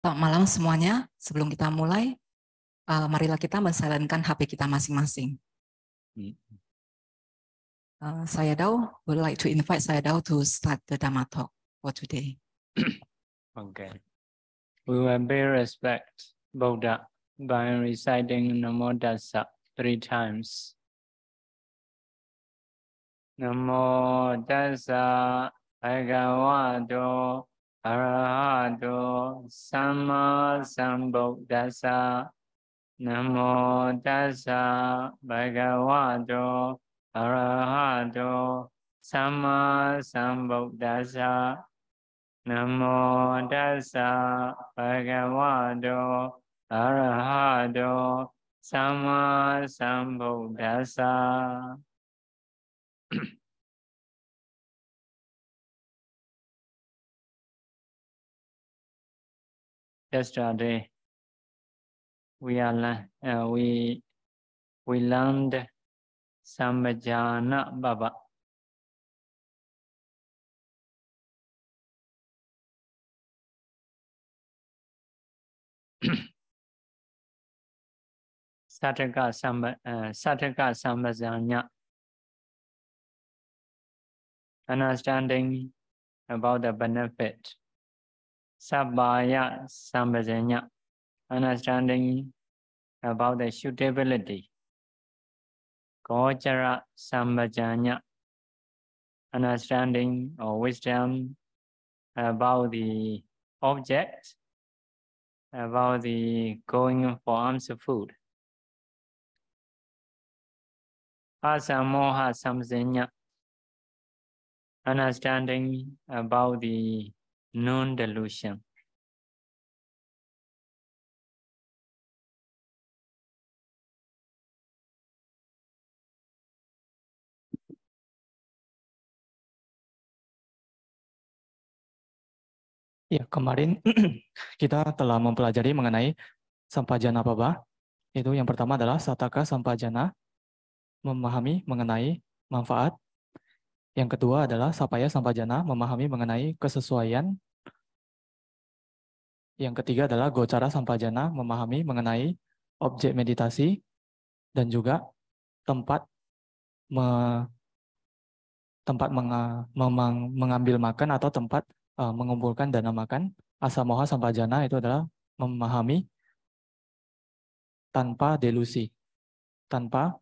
Selamat malam semuanya. Sebelum kita mulai, marilah kita mensilenkan HP kita masing-masing. Saya Dao would like to invite Saya Dao to start the Dhamma talk for today. Okay. We will pay respect Buddha by reciting Namo Tassa 3 times. Namo Tassa Bhagavato Arahato Samma Sambuddhassa. Namo Tassa Bhagavato Arahato Samma Sambuddhassa. Namo Tassa Bhagavato Arahato Samma Sambuddhassa. Yesterday, we learned Sambhajana Baba. Sataka Sambhajanya. Understanding about the benefit. Sabbaya Sambhajanya. Understanding about the suitability. Gochara Sambhajanya. Understanding or wisdom about the object, about the going for alms food. Asamoha Samsenya. Understanding about the non-delusion. Ya, kemarin kita telah mempelajari mengenai Sampajana Paba. Itu yang pertama adalah Sataka Sampajana, memahami mengenai manfaat. Yang kedua adalah Sapaya Sampajana, memahami mengenai kesesuaian. Yang ketiga adalah Gocara Sampajana, memahami mengenai objek meditasi dan juga tempat mengambil makan atau tempat mengumpulkan dana makan. Asamoha Sampajana itu adalah memahami tanpa delusi, tanpa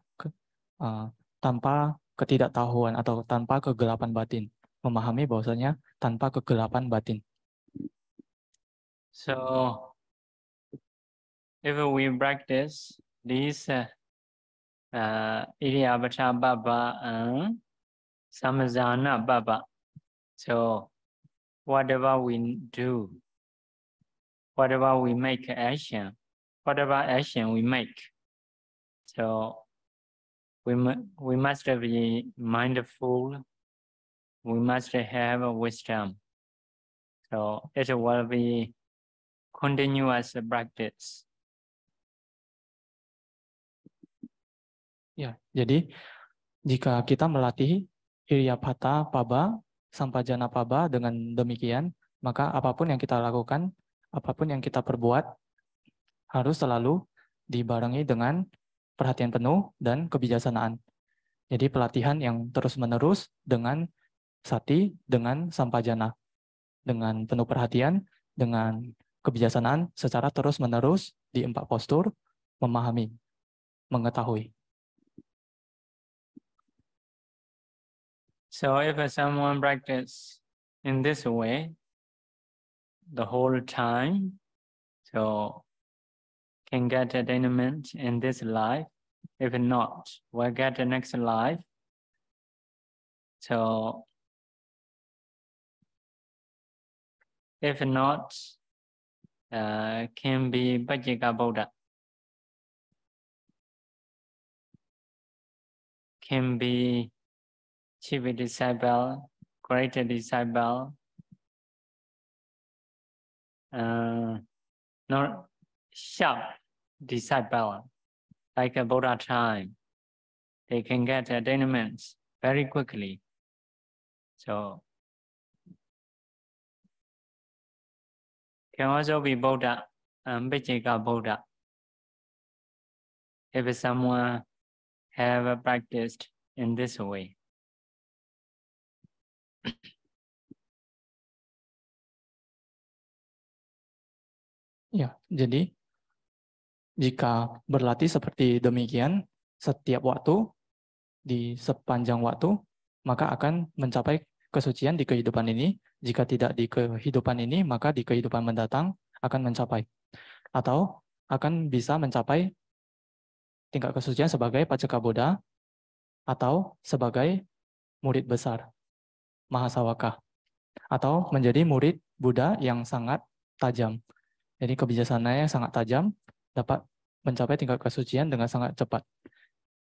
ketidaktahuan atau tanpa kegelapan batin. Memahami bahwasanya tanpa kegelapan batin. So, if we practice these Iriyabhata Baba and Samazana Baba, so whatever we do, whatever we make action, whatever action we make, so we must be mindful, we must have wisdom. So it will be continuous practice. Ya, jadi jika kita melatih Iriyabhata Paba, Sampajana Paba dengan demikian, maka apapun yang kita lakukan, apapun yang kita perbuat, harus selalu dibarengi dengan perhatian penuh dan kebijaksanaan. Jadi pelatihan yang terus-menerus dengan sati, dengan sampajana. Dengan penuh perhatian, dengan kebijaksanaan secara terus-menerus di 4 postur, memahami, mengetahui. So if someone practice in this way the whole time, so can get attainment in this life. If not, will get the next life. So if not, can be Bajjika Buddha. Can be chief disciple, great disciple, not sharp disciple, like a Buddha time. They can get attainments very quickly. So can also be Buddha, Pachika Buddha. If someone have practiced in this way. Ya, jadi jika berlatih seperti demikian setiap waktu, di sepanjang waktu, maka akan mencapai kesucian di kehidupan ini. Jika tidak di kehidupan ini, maka di kehidupan mendatang akan mencapai. Atau akan bisa mencapai tingkat kesucian sebagai Paceka Buddha atau sebagai murid besar, Mahasawaka. Atau menjadi murid Buddha yang sangat tajam. Jadi kebijaksanaannya sangat tajam, dapat mencapai tingkat kesucian dengan sangat cepat.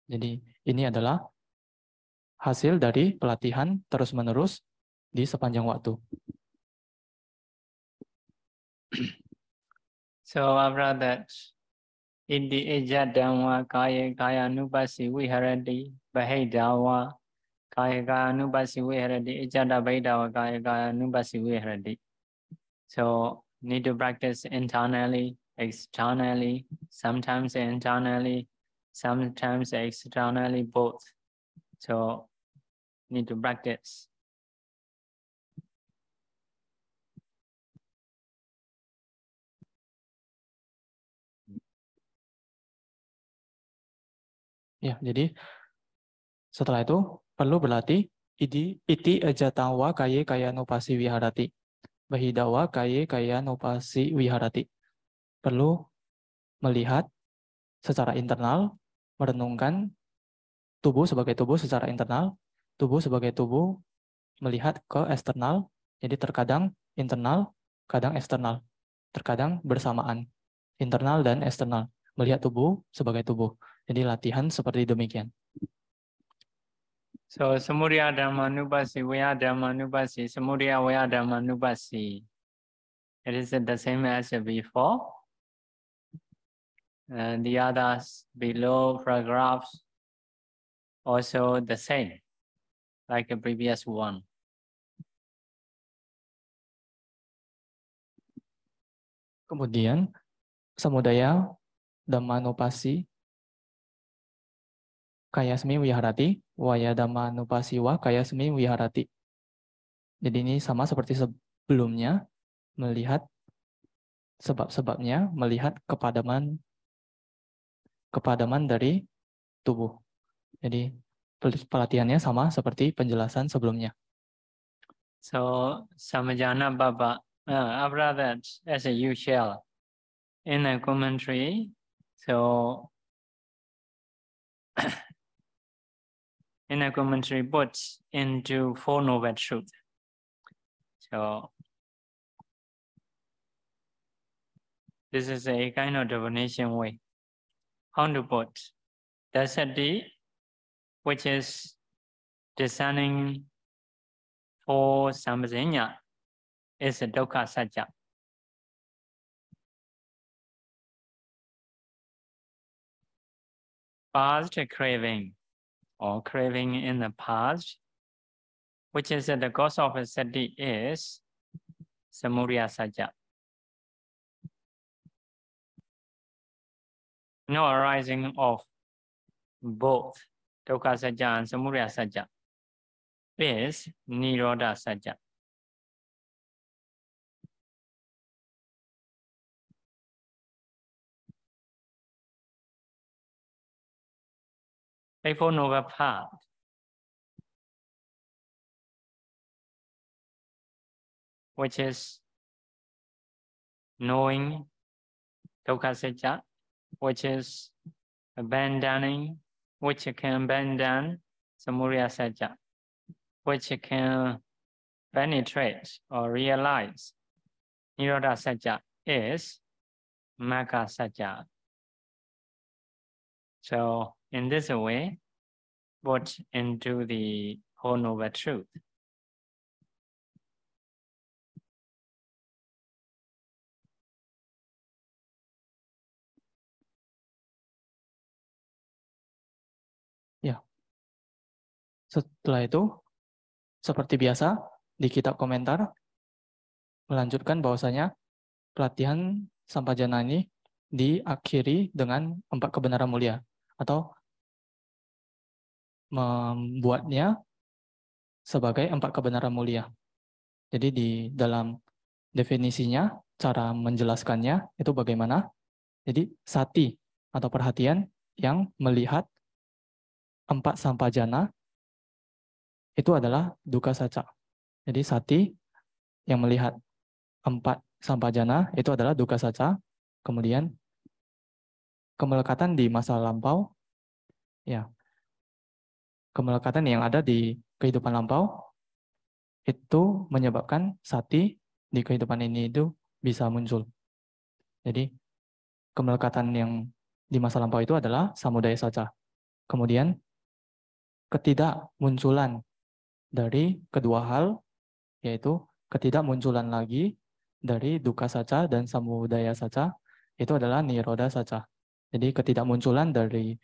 Jadi ini adalah hasil dari pelatihan terus-menerus di sepanjang waktu. So after that, Indi Ejadamwa Kaya Kaya Nupasi Viharati Bahidawa Kaya Kaya Nupasi Viharati Ejada Baidawa Kaya Kaya Nupasi Viharati. So need to practice internally, externally, sometimes internally, sometimes externally, both. So need to practice. Ya, jadi setelah itu perlu berlatih iti ejatawa kaye kaya nupasi wiharati. Bahidawa kaye kaya nupasi wiharati. Perlu melihat secara internal, merenungkan tubuh sebagai tubuh secara internal, tubuh sebagai tubuh melihat ke eksternal, jadi terkadang internal, kadang eksternal, terkadang bersamaan, internal dan eksternal, melihat tubuh sebagai tubuh. Jadi latihan seperti demikian. So Samudaya Dhammanupasi, Vaya Dhammanupasi, Samudaya Vaya Dhammanupasi. It is the same as before. And the others below paragraphs also the same, like the previous one. Kemudian Samudaya Dhammanupasi Kayasmi Wiharati, Waya Dhammanupasi wa Kayasmi Wiharati. Jadi ini sama seperti sebelumnya, melihat sebab-sebabnya, melihat kepadaman dari tubuh. Jadi pelatihannya sama seperti penjelasan sebelumnya. So Samajana Baba, after that, as a usual, in the commentary, so in a commentary puts into Four Noble Truths. So this is a kind of definition way. How to put the sati, which is discerning for Samajanya, is a dukkha satya. Past craving or craving in the past, which is the cause of sati, is samudaya satya. No arising of both dukkha satya and samudaya satya is nirodha satya. Eightfold Noble Path which is knowing dukkha satya, which is abandoning, which can abandon samudaya satya, which can penetrate or realize nirodha satya, is magga satya. So in this way, put into the Four Noble Truth. Ya. Setelah itu, seperti biasa, di kitab komentar, melanjutkan bahwasanya pelatihan Sampajana ini diakhiri dengan 4 kebenaran mulia atau membuatnya sebagai 4 kebenaran mulia. Jadi di dalam definisinya, cara menjelaskannya itu bagaimana? Jadi sati atau perhatian yang melihat 4 sampajana itu adalah dukkha sacca. Jadi sati yang melihat 4 sampajana itu adalah dukkha sacca. Kemudian kemelekatan di masa lampau, ya, kemelekatan yang ada di kehidupan lampau itu menyebabkan sati di kehidupan ini itu bisa muncul. Jadi kemelekatan yang di masa lampau itu adalah samudaya sacca. Kemudian ketidakmunculan dari kedua hal, yaitu ketidakmunculan lagi dari dukkha sacca dan samudaya sacca, itu adalah nirodha sacca. Jadi ketidakmunculan dari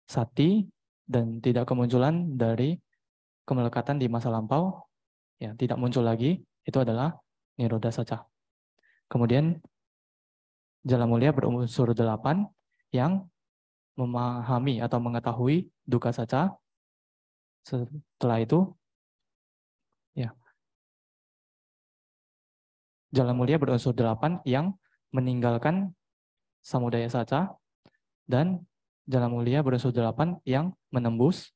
sati dan tidak kemunculan dari kemelekatan di masa lampau, ya tidak muncul lagi, itu adalah nirodha sacca. Kemudian jalan mulia berunsur 8 yang memahami atau mengetahui dukkha sacca. Setelah itu, ya, jalan mulia berunsur 8 yang meninggalkan samudaya sacca, dan jalan mulia berunsur 8 yang menembus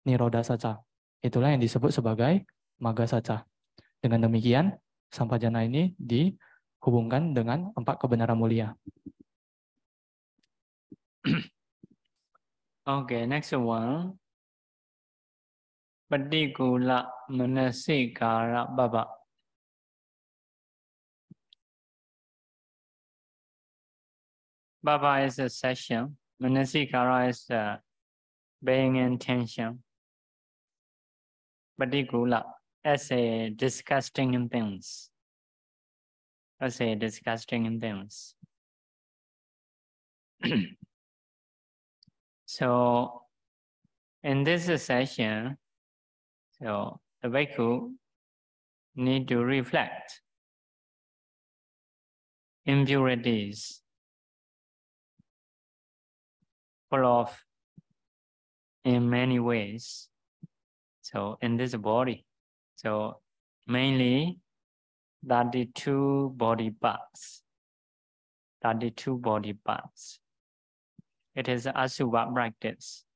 nirodha sacca. Itulah yang disebut sebagai magga sacca. Dengan demikian, sampajana ini dihubungkan dengan 4 kebenaran mulia. Okay, next one. Patikula manasikara baba. Baba is a session. Manasikara is being intention. Patikula as a disgusting things. As a disgusting things. So, in this session, so the bhikkhu need to reflect impurities full of in many ways. So in this body, so mainly 32 body parts. 32 body parts. It is asubha practice.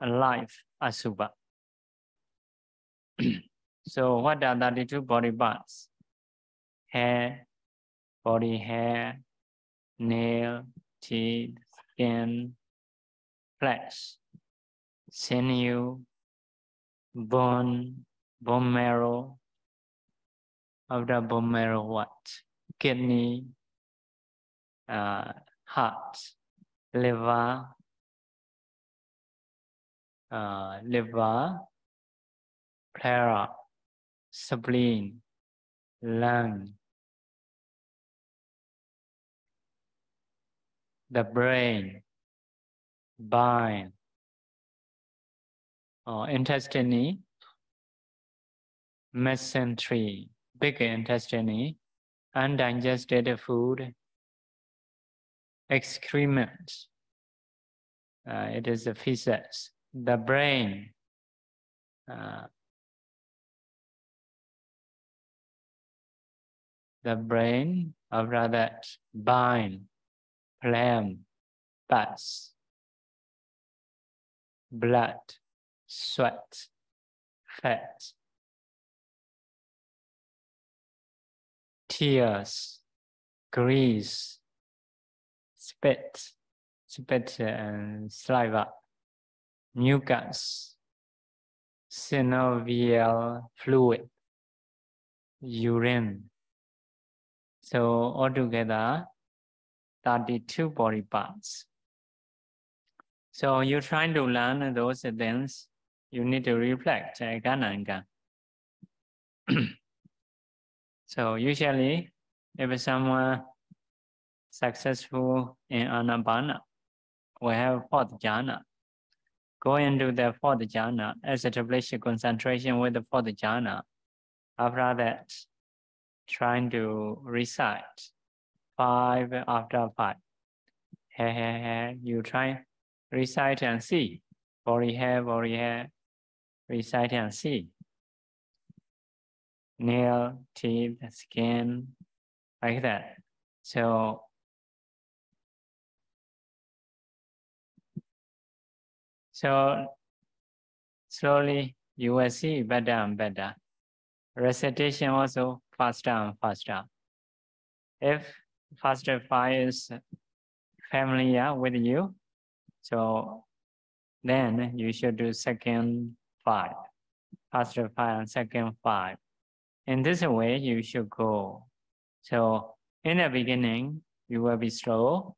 A life asubha. So what are 32 body parts? Hair, body hair, nail, teeth, skin, flesh, sinew, bone, bone marrow. After bone marrow, what? Kidney, heart, liver, pleura, spleen, lung, the brain, bile, intestine, mesentery, big intestine, undigested food, excrement. It is the feces, the brain, after that, bile, phlegm, pus, blood, sweat, fat, tears, grease, spit and saliva, mucus, synovial fluid, urine. So altogether, 32 body parts. So you're trying to learn those things, you need to reflect again and again. So usually, if someone successful in Anapana, we have 4th jhana. Go into the 4th jhana, establish concentration with the 4th jhana. After that, trying to recite 5 after 5. Hair, you try recite and see. Body hair, recite and see. Nail, teeth, skin, like that. So slowly you will see better and better. Recitation also faster and faster. If first 5 is familiar with you, so then you should do second 5, first 5 and second 5. In this way, you should go. So in the beginning, you will be slow,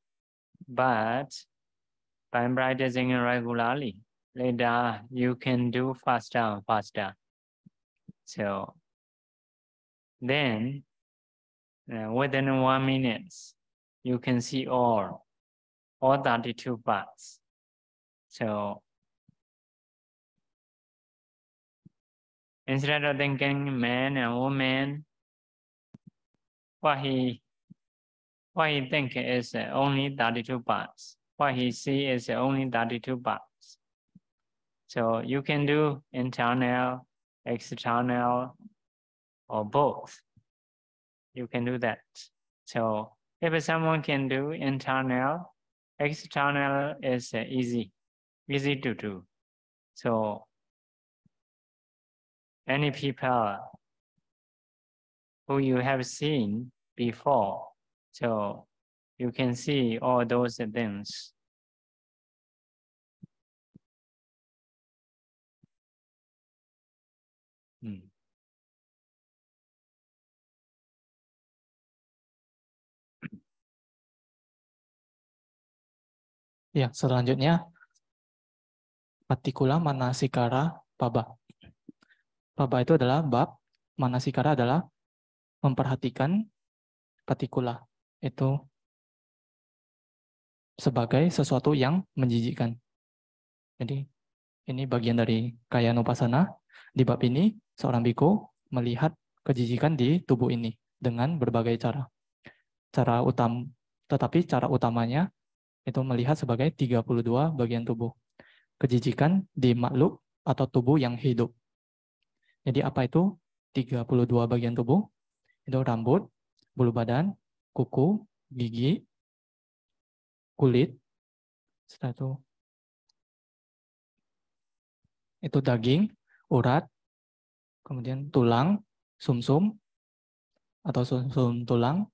but by practicing regularly, later you can do faster and faster. So then within 1 minute, you can see all 32 parts. So instead of thinking man and woman, what he think is only 32 parts. What he see is only 32 parts. So you can do internal, external, or both. You can do that. So if someone can do internal, external is easy to do. So any people who you have seen before, so you can see all those things. Ya, selanjutnya Patikula Manasikara Paba. Paba itu adalah bab, Manasikara adalah memperhatikan, Patikula itu sebagai sesuatu yang menjijikkan. Jadi ini bagian dari Kayanupasana. Di bab ini seorang biku melihat kejijikan di tubuh ini dengan berbagai cara. Tetapi cara utamanya itu melihat sebagai 32 bagian tubuh. Kejijikan di makhluk atau tubuh yang hidup. Jadi apa itu 32 bagian tubuh? Itu rambut, bulu badan, kuku, gigi, kulit, setelah itu daging, urat, kemudian tulang, sumsum atau sumsum tulang,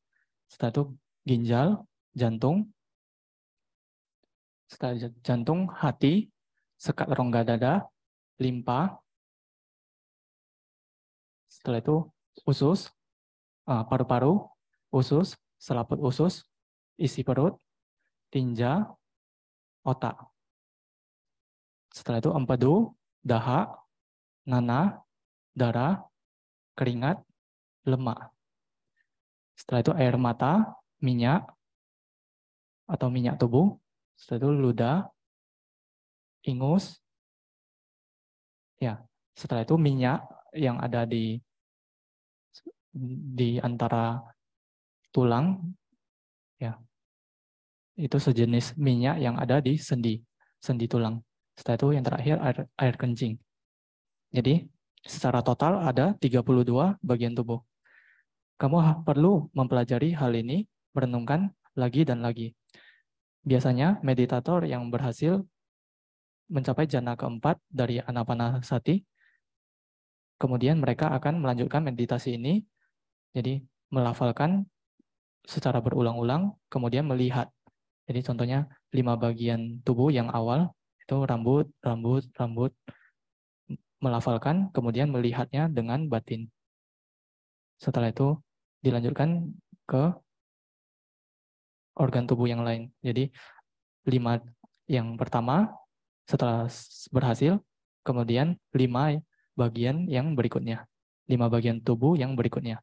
setelah itu ginjal, jantung, setelah jantung, hati, sekat rongga dada, limpa, setelah itu usus, paru-paru, usus, selaput usus, isi perut, tinja, otak. Setelah itu empedu, dahak, nanah, darah, keringat, lemak. Setelah itu air mata, minyak atau minyak tubuh. Setelah itu ludah, ingus. Ya, setelah itu minyak yang ada di antara tulang, ya, itu sejenis minyak yang ada di sendi tulang. Setelah itu yang terakhir air kencing. Jadi secara total ada 32 bagian tubuh. Kamu perlu mempelajari hal ini, merenungkan lagi dan lagi. Biasanya meditator yang berhasil mencapai jana keempat dari Anapanasati, kemudian mereka akan melanjutkan meditasi ini, jadi melafalkan secara berulang-ulang, kemudian melihat. Jadi contohnya 5 bagian tubuh yang awal, itu rambut, melafalkan, kemudian melihatnya dengan batin. Setelah itu dilanjutkan ke organ tubuh yang lain. Jadi 5 yang pertama setelah berhasil, kemudian 5 bagian yang berikutnya. 5 bagian tubuh yang berikutnya.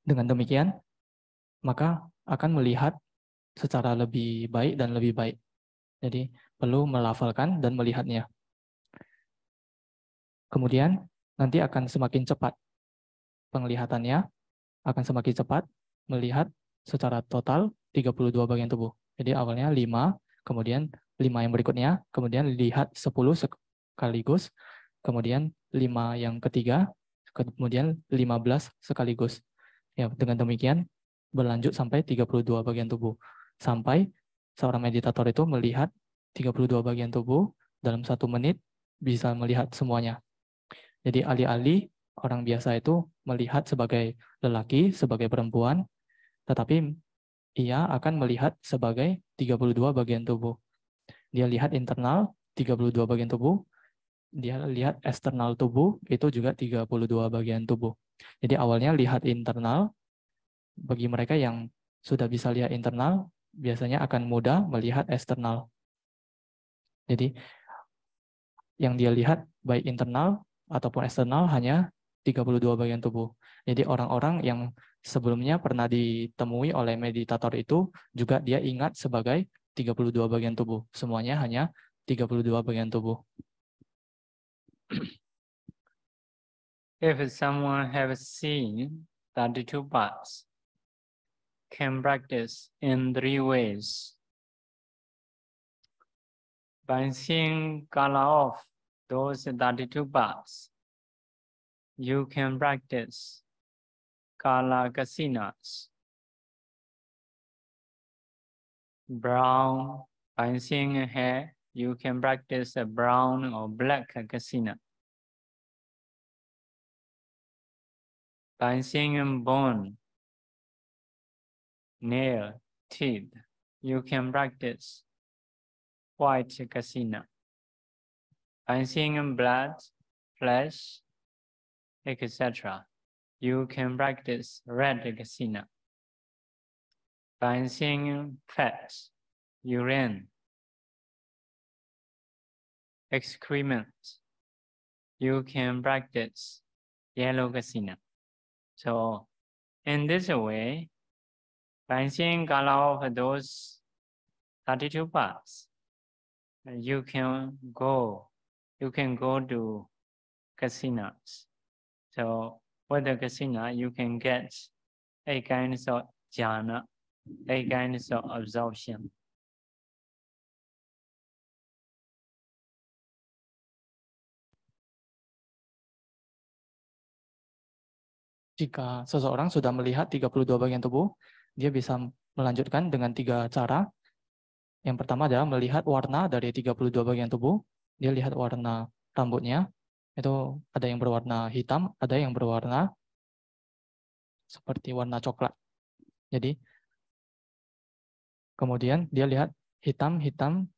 Dengan demikian, maka akan melihat secara lebih baik dan lebih baik. Jadi perlu melafalkan dan melihatnya. Kemudian nanti akan semakin cepat. penglihatannya akan semakin cepat melihat secara total 32 bagian tubuh. Jadi awalnya 5, kemudian 5 yang berikutnya, kemudian lihat 10 sekaligus, kemudian 5 yang ketiga, kemudian 15 sekaligus. Ya, dengan demikian berlanjut sampai 32 bagian tubuh. Sampai seorang meditator itu melihat 32 bagian tubuh dalam 1 menit bisa melihat semuanya. Jadi alih-alih orang biasa itu melihat sebagai lelaki, sebagai perempuan, tetapi ia akan melihat sebagai 32 bagian tubuh. Dia lihat internal 32 bagian tubuh, dia lihat eksternal tubuh itu juga 32 bagian tubuh. Jadi awalnya lihat internal, bagi mereka yang sudah bisa lihat internal, biasanya akan mudah melihat eksternal. Jadi yang dia lihat baik internal ataupun eksternal hanya 32 bagian tubuh. Jadi orang-orang yang sebelumnya pernah ditemui oleh meditator itu juga dia ingat sebagai 32 bagian tubuh. Semuanya hanya 32 bagian tubuh. If someone have seen 32 parts, can practice in 3 ways. By seeing color of those 32 parts, you can practice Kala Kasinas. Brown, by seeing hair, you can practice a brown or black Kasina. By seeing bone, nail, teeth, you can practice white Kasina. By seeing blood, flesh, etc., you can practice red Kasina. By seeing fat, urine, excrement, you can practice yellow Kasina. So, in this way, by seeing color of those 32 parts, you can go to casinas. So, with the casino, you can get 8 kinds of jhana, 8 kinds of absorption. Jika seseorang sudah melihat 32 bagian tubuh, dia bisa melanjutkan dengan 3 cara. Yang pertama adalah melihat warna dari 32 bagian tubuh. Dia lihat warna rambutnya, itu ada yang berwarna hitam, ada yang berwarna seperti warna coklat. Jadi, kemudian dia lihat hitam-hitam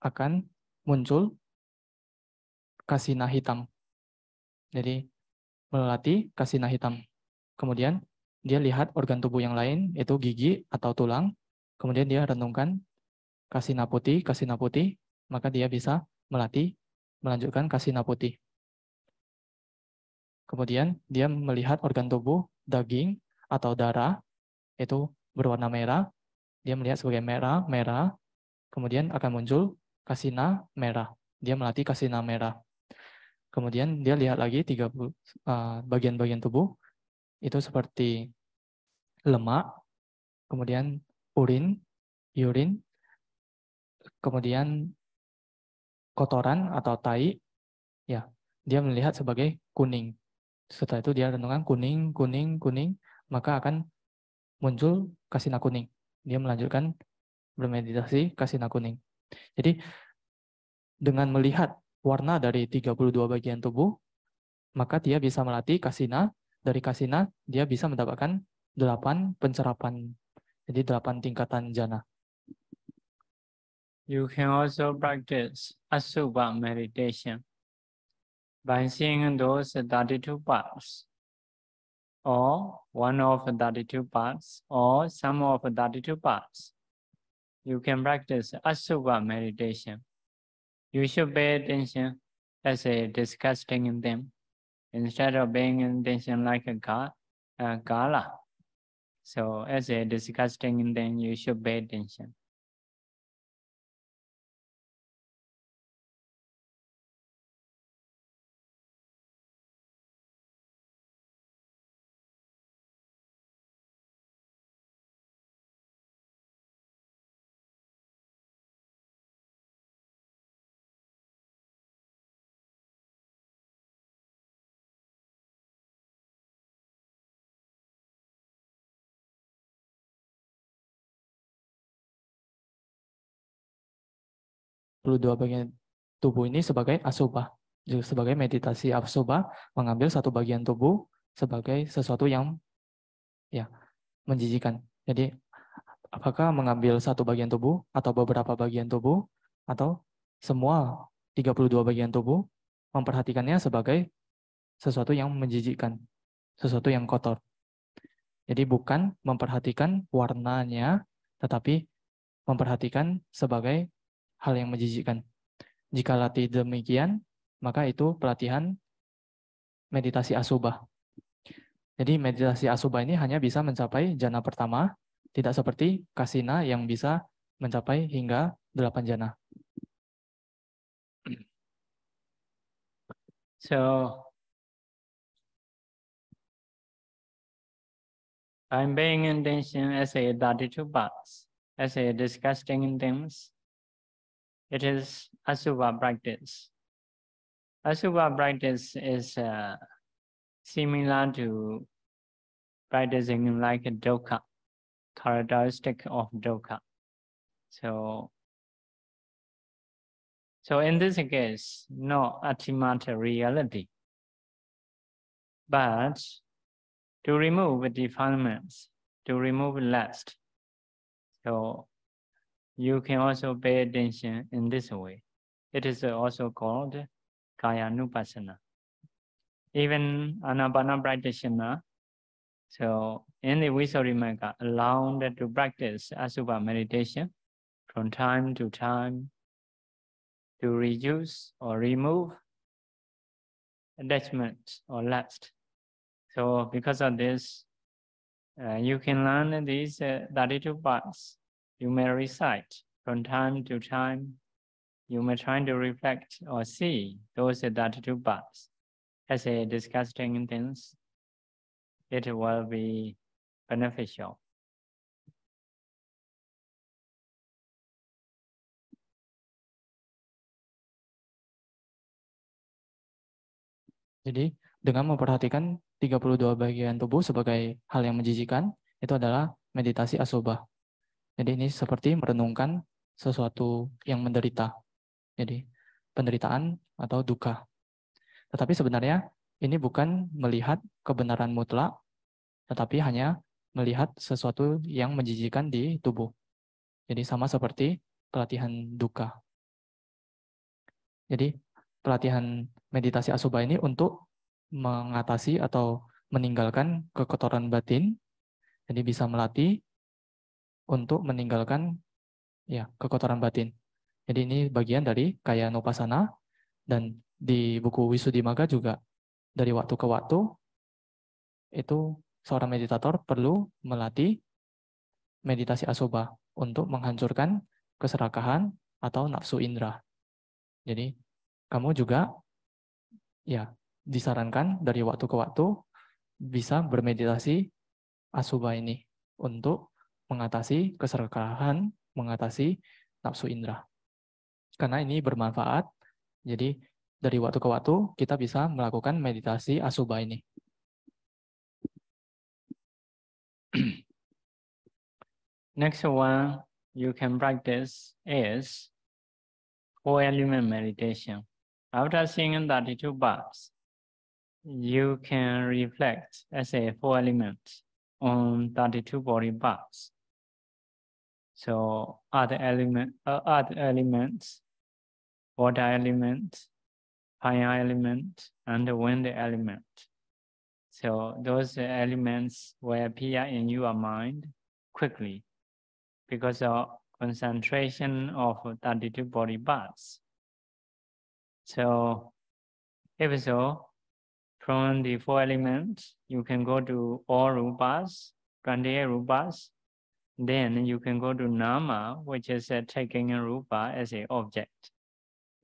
akan muncul kasina hitam. Jadi, melatih kasina hitam. Kemudian dia lihat organ tubuh yang lain, itu gigi atau tulang. Kemudian dia renungkan kasina putih, maka dia bisa melanjutkan kasina putih. Kemudian dia melihat organ tubuh, daging atau darah, itu berwarna merah. Dia melihat sebagai merah. Kemudian akan muncul kasina merah. Dia melatih kasina merah. Kemudian dia lihat lagi 30 bagian-bagian tubuh, itu seperti lemak, kemudian urin, kemudian kotoran atau tai, ya, dia melihat sebagai kuning. Setelah itu dia renungkan kuning, maka akan muncul kasina kuning. Dia melanjutkan bermeditasi kasina kuning. Jadi dengan melihat warna dari 32 bagian tubuh, maka dia bisa melatih kasina. Dari kasina dia bisa mendapatkan 8 pencerapan. Jadi 8 tingkatan jana. You can also practice Asubha meditation by seeing those 32 parts, or one of 32 parts, or some of 32 parts. You can practice Asubha meditation. You should pay attention as a disgusting in them, instead of paying attention like a gala. So as a disgusting in them, you should pay attention. 32 bagian tubuh ini sebagai asubha. Sebagai meditasi asubha, mengambil satu bagian tubuh sebagai sesuatu yang ya menjijikan. Jadi apakah mengambil satu bagian tubuh atau beberapa bagian tubuh atau semua 32 bagian tubuh, memperhatikannya sebagai sesuatu yang menjijikkan, sesuatu yang kotor. Jadi bukan memperhatikan warnanya, tetapi memperhatikan sebagai hal yang menjijikkan. Jika latih demikian, maka itu pelatihan meditasi asubha. Jadi meditasi asubha ini hanya bisa mencapai jana pertama, tidak seperti kasina yang bisa mencapai hingga 8 jana. So, I'm paying attention as a 32 parts, as a disgusting things. It is asubha practice. Asubha practice is similar to practicing like a dukkha, characteristic of dukkha. So in this case, no ultimate reality, but to remove defilements, to remove lust. So you can also pay attention in this way. It is also called Kayanupassana. Even Anapana practitioner, so in the Visuddhimagga, allowed to practice Asubha meditation from time to time to reduce or remove attachment or lust. So because of this, you can learn these 32 parts. You may recite from time to time. You may try to reflect or see those 32 parts as a disgusting things. It will be beneficial. Jadi dengan memperhatikan 32 bagian tubuh sebagai hal yang menjijikan, itu adalah meditasi asubha. Jadi ini seperti merenungkan sesuatu yang menderita. Jadi penderitaan atau duka. Tetapi sebenarnya ini bukan melihat kebenaran mutlak, tetapi hanya melihat sesuatu yang menjijikan di tubuh. Jadi sama seperti pelatihan duka. Jadi pelatihan meditasi asubha ini untuk mengatasi atau meninggalkan kekotoran batin. Jadi bisa melatih untuk meninggalkan ya kekotoran batin. Jadi ini bagian dari Kayanupasana, dan di buku Visuddhimagga juga dari waktu ke waktu itu seorang meditator perlu melatih meditasi asubha untuk menghancurkan keserakahan atau nafsu indera. Jadi kamu juga ya disarankan dari waktu ke waktu bisa bermeditasi asubha ini untuk mengatasi keserakahan, mengatasi nafsu indera. Karena ini bermanfaat, jadi dari waktu ke waktu kita bisa melakukan meditasi asubha ini. Next one you can practice is 4-element meditation. After seeing 32 parts, you can reflect as a 4 elements on 32 body parts. So other elements, water element, fire element, and wind element. So those elements will appear in your mind quickly because of concentration of 32 body parts. So if so, from the 4 elements, you can go to all rupas, 28 rupas. Then you can go to nama, which is taking a rupa as an object.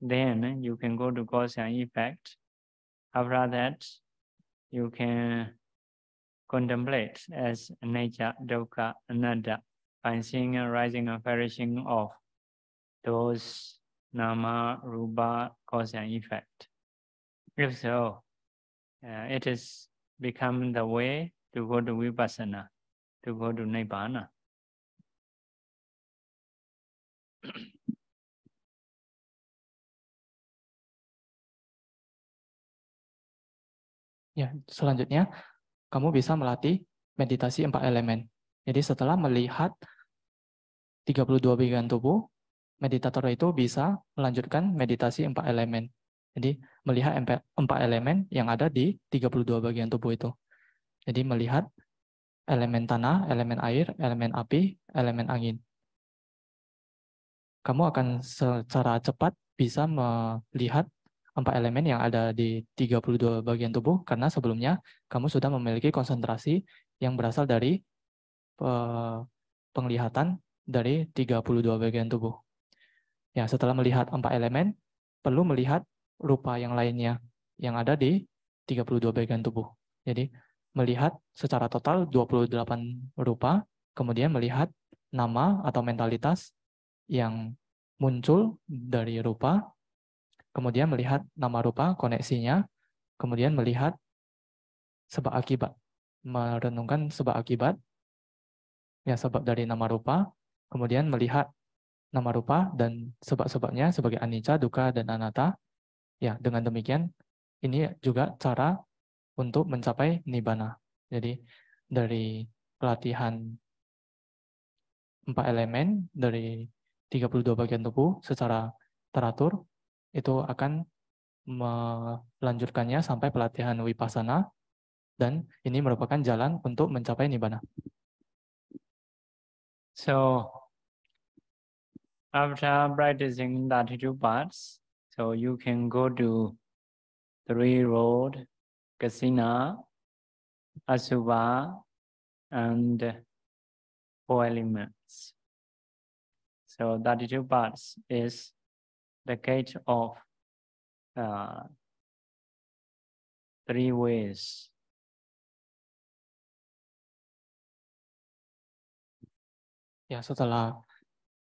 Then you can go to cause and effect. After that, you can contemplate as nature, dukkha, anatta, by seeing a rising and perishing of those nama, rupa, cause and effect. If so, it is become the way to go to vipassana, to go to nibbana. Ya, selanjutnya kamu bisa melatih meditasi 4 elemen. Jadi setelah melihat 32 bagian tubuh, meditator itu bisa melanjutkan meditasi 4 elemen. Jadi melihat 4 elemen yang ada di 32 bagian tubuh itu. Jadi melihat elemen tanah, elemen air, elemen api, elemen angin. Kamu akan secara cepat bisa melihat 4 elemen yang ada di 32 bagian tubuh karena sebelumnya kamu sudah memiliki konsentrasi yang berasal dari penglihatan dari 32 bagian tubuh. Ya, setelah melihat 4 elemen, perlu melihat rupa yang lainnya yang ada di 32 bagian tubuh. Jadi, melihat secara total 28 rupa, kemudian melihat nama atau mentalitas yang muncul dari rupa, kemudian melihat nama rupa, koneksinya, kemudian melihat sebab akibat, merenungkan sebab akibat, ya sebab dari nama rupa, kemudian melihat nama rupa dan sebab-sebabnya sebagai anicca, dukkha, dan anatta. Ya, dengan demikian, ini juga cara untuk mencapai nibbana. Jadi, dari pelatihan 4 elemen dari 32 bagian tubuh secara teratur, itu akan melanjutkannya sampai pelatihan vipassana, dan ini merupakan jalan untuk mencapai nibbana. So, after practicing 32 parts, so you can go to 3 road, kasina, asubha, and 4 elements. So 32 parts is the gate of 3 ways. Ya, setelah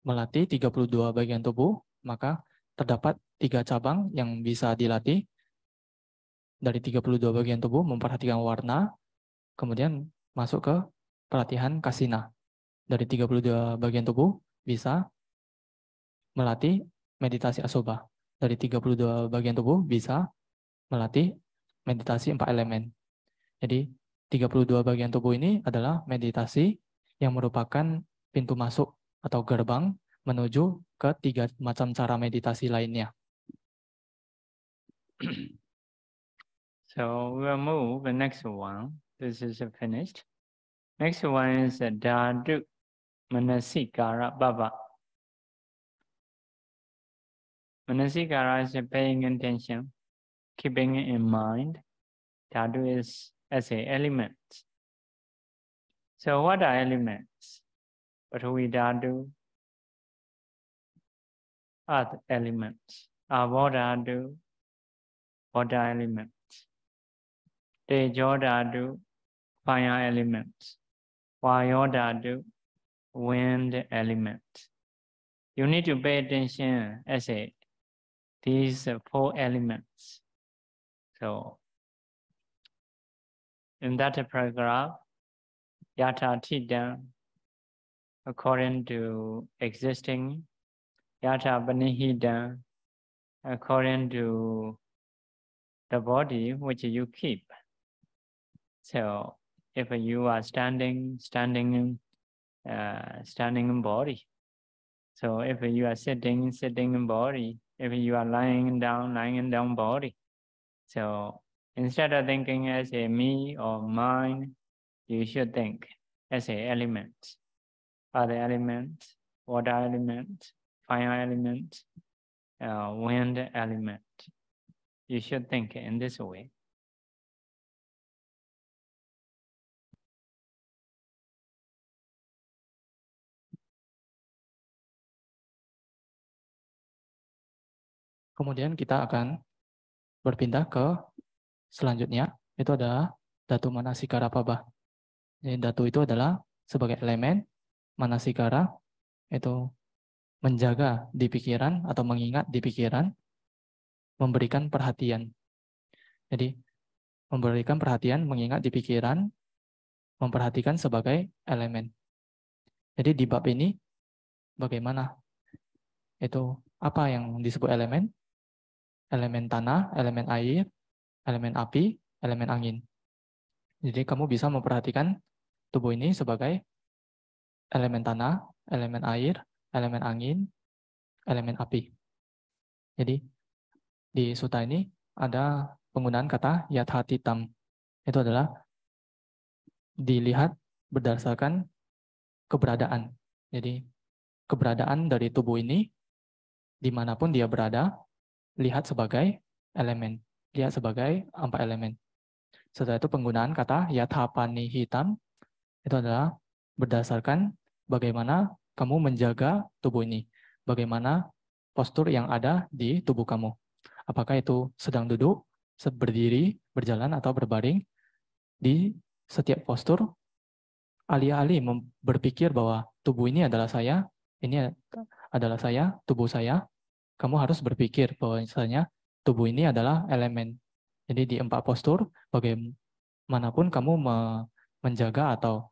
melatih 32 bagian tubuh, maka terdapat 3 cabang yang bisa dilatih. Dari 32 bagian tubuh memperhatikan warna, kemudian masuk ke pelatihan kasina. Dari 32 bagian tubuh bisa melatih meditasi asobha. Dari 32 bagian tubuh bisa melatih meditasi 4 elemen. Jadi 32 bagian tubuh ini adalah meditasi yang merupakan pintu masuk atau gerbang menuju ke 3 macam cara meditasi lainnya. So we will move the next one. This is finished. Next one is Dhatu Manasikara Bhava. Manasikara is paying attention, keeping it in mind. Dhatu is as an element. So what are elements? Prithvi Dhatu, earth elements. Abo Dhatu, water elements. Tejo Dhatu, fire elements. Vayo Dhatu, wind element. You need to pay attention as these 4 elements. So in that paragraph, yatha thidam, according to existing, yatha panihidam, according to the body which you keep. So if you are standing in body. So if you are sitting in body. If you are lying down body. So instead of thinking as a me or mine, you should think as a element. Other element, water element, fire element, wind element. You should think in this way. Kemudian kita akan berpindah ke selanjutnya, itu adalah Dhatu Manasikara Bhava. Jadi dhatu itu adalah sebagai elemen, manasikara itu menjaga di pikiran atau mengingat di pikiran, memberikan perhatian. Jadi memberikan perhatian, mengingat di pikiran, memperhatikan sebagai elemen. Jadi di bab ini bagaimana? Itu apa yang disebut elemen? Elemen tanah, elemen air, elemen api, elemen angin. Jadi kamu bisa memperhatikan tubuh ini sebagai elemen tanah, elemen air, elemen angin, elemen api. Jadi di sutta ini ada penggunaan kata yathatitam. Itu adalah dilihat berdasarkan keberadaan. Jadi keberadaan dari tubuh ini dimanapun dia berada, lihat sebagai elemen. Lihat sebagai 4 elemen. Setelah itu penggunaan kata yathapanihitam itu adalah berdasarkan bagaimana kamu menjaga tubuh ini. Bagaimana postur yang ada di tubuh kamu. Apakah itu sedang duduk, berdiri, berjalan, atau berbaring. Di setiap postur, alih-alih berpikir bahwa tubuh ini adalah saya, tubuh saya, kamu harus berpikir bahwa misalnya tubuh ini adalah elemen. Jadi di 4 postur, bagaimanapun kamu menjaga atau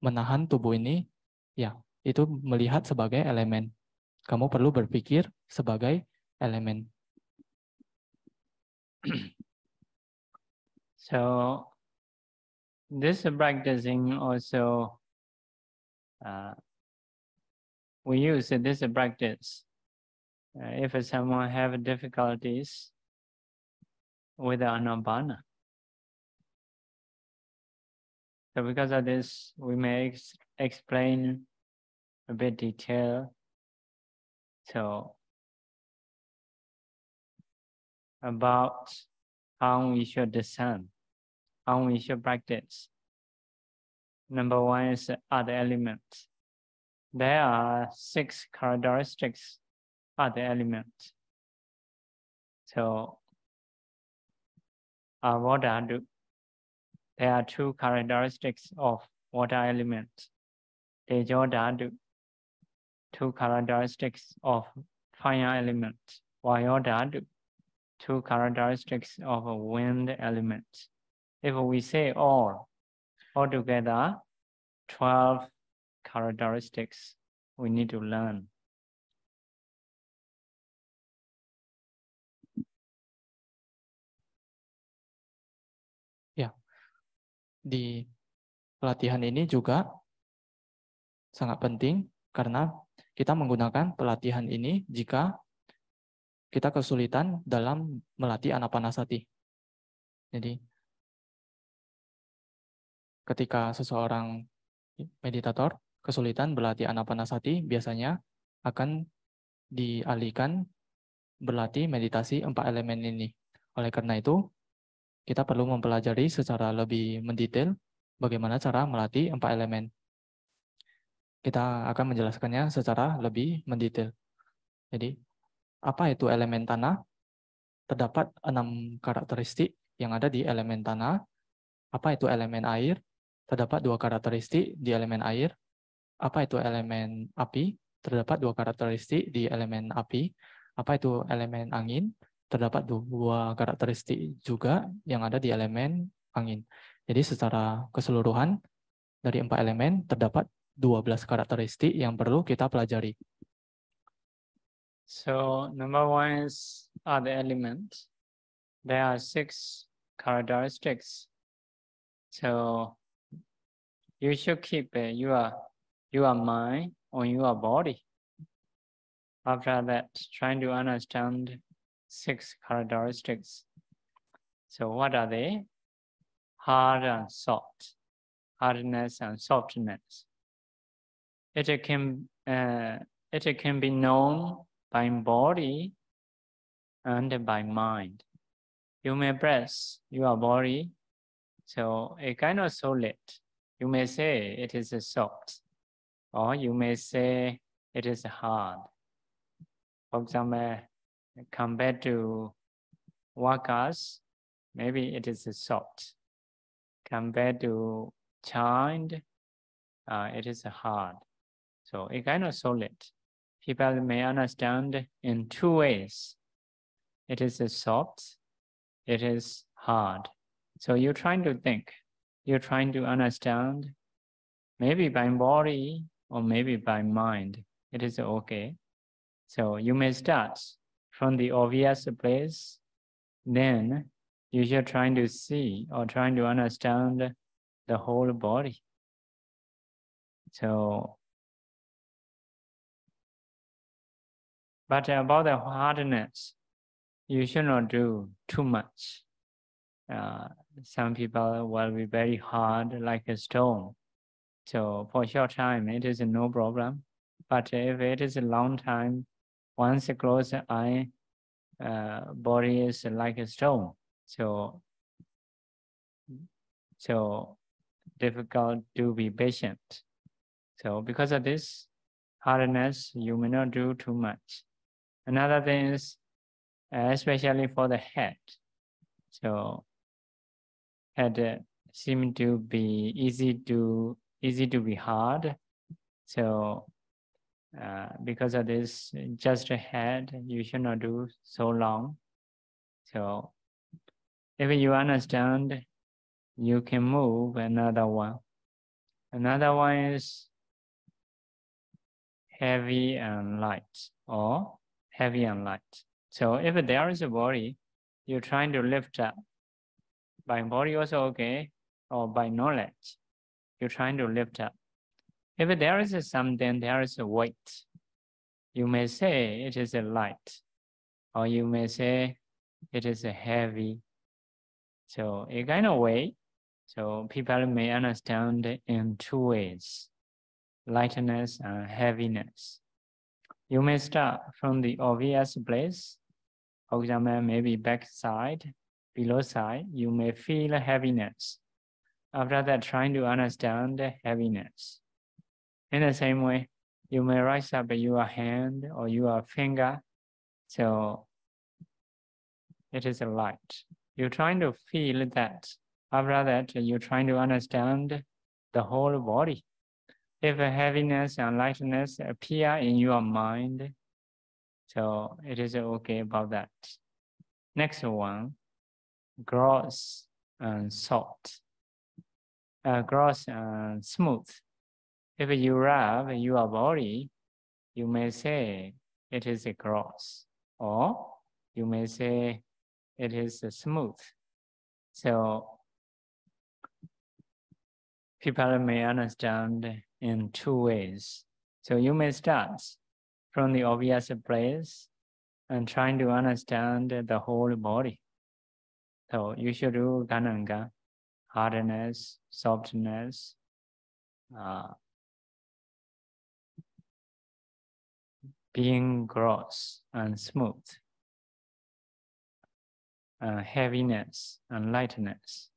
menahan tubuh ini, ya itu melihat sebagai elemen. Kamu perlu berpikir sebagai elemen. So this practicing also we use this practice if someone have difficulties with the anapana. So because of this, we may explain a bit detail. So about how we should discern, how we should practice. Number 1 is other elements. There are 6 characteristics of the elements. So water dhatu. There are 2 characteristics of water element. Tejo dhatu. 2 characteristics of fire element. Vayo dhatu. 2 characteristics of a wind element. If we say all together, 12 characteristics we need to learn. Ya, di pelatihan ini juga sangat penting karena kita menggunakan pelatihan ini jika kita kesulitan dalam melatih anapanasati. Jadi ketika seseorang meditator kesulitan berlatih anapanasati, biasanya akan dialihkan berlatih meditasi 4 elemen ini. Oleh karena itu, kita perlu mempelajari secara lebih mendetail bagaimana cara melatih 4 elemen. Kita akan menjelaskannya secara lebih mendetail. Jadi, apa itu elemen tanah? Terdapat 6 karakteristik yang ada di elemen tanah. Apa itu elemen air? Terdapat 2 karakteristik di elemen air. Apa itu elemen api? Terdapat 2 karakteristik di elemen api. Apa itu elemen angin? Terdapat 2 karakteristik juga yang ada di elemen angin. Jadi secara keseluruhan dari 4 elemen terdapat 12 karakteristik yang perlu kita pelajari. So number 1 is other elements. There are 6 characteristics. So you should keep your mind on your body. After that, trying to understand 6 characteristics. So what are they? Hard and soft. Hardness and softness. It can be known by body and by mind. You may press your body, so a kind of solid. You may say it is soft, or you may say it is hard. For example, compared to workers, maybe it is soft. Compared to child, it is hard. So a kind of solid. People may understand in 2 ways. It is soft, it is hard. So you're trying to think, you're trying to understand, maybe by body or maybe by mind. It is okay. So you may start from the obvious place, then you should try to see or try to understand the whole body. So, but about the hardness, you should not do too much. Some people will be very hard like a stone. So for a short time, it is no problem. But if it is a long time, once you close the eye, body is like a stone. So difficult to be patient. So because of this hardness, you may not do too much. Another thing is, especially for the head. So head seem to be easy to be hard. So because of this, just a head, you should not do so long. So if you understand, you can move another one. Another one is heavy and light, or heavy and light. So if there is a body, you're trying to lift up. By body also okay, or by knowledge, you're trying to lift up. If there is something, there is a weight. You may say it is a light, or you may say it is a heavy. So a kind of way, so people may understand in two ways, lightness and heaviness. You may start from the obvious place. For example, maybe back side, below side, you may feel heaviness. After that, trying to understand the heaviness. In the same way, you may raise up your hand or your finger. So it is a light. You're trying to feel that. After that, you're trying to understand the whole body. If a heaviness and lightness appear in your mind, so it is okay about that. Next one, gross and soft. Gross and smooth. If you rub your body, you may say it is a gross, or you may say it is smooth. So people may understand in two ways. So you may start from the obvious place and trying to understand the whole body. So you should do Gananga, hardness, softness, being gross and smooth, heaviness and lightness.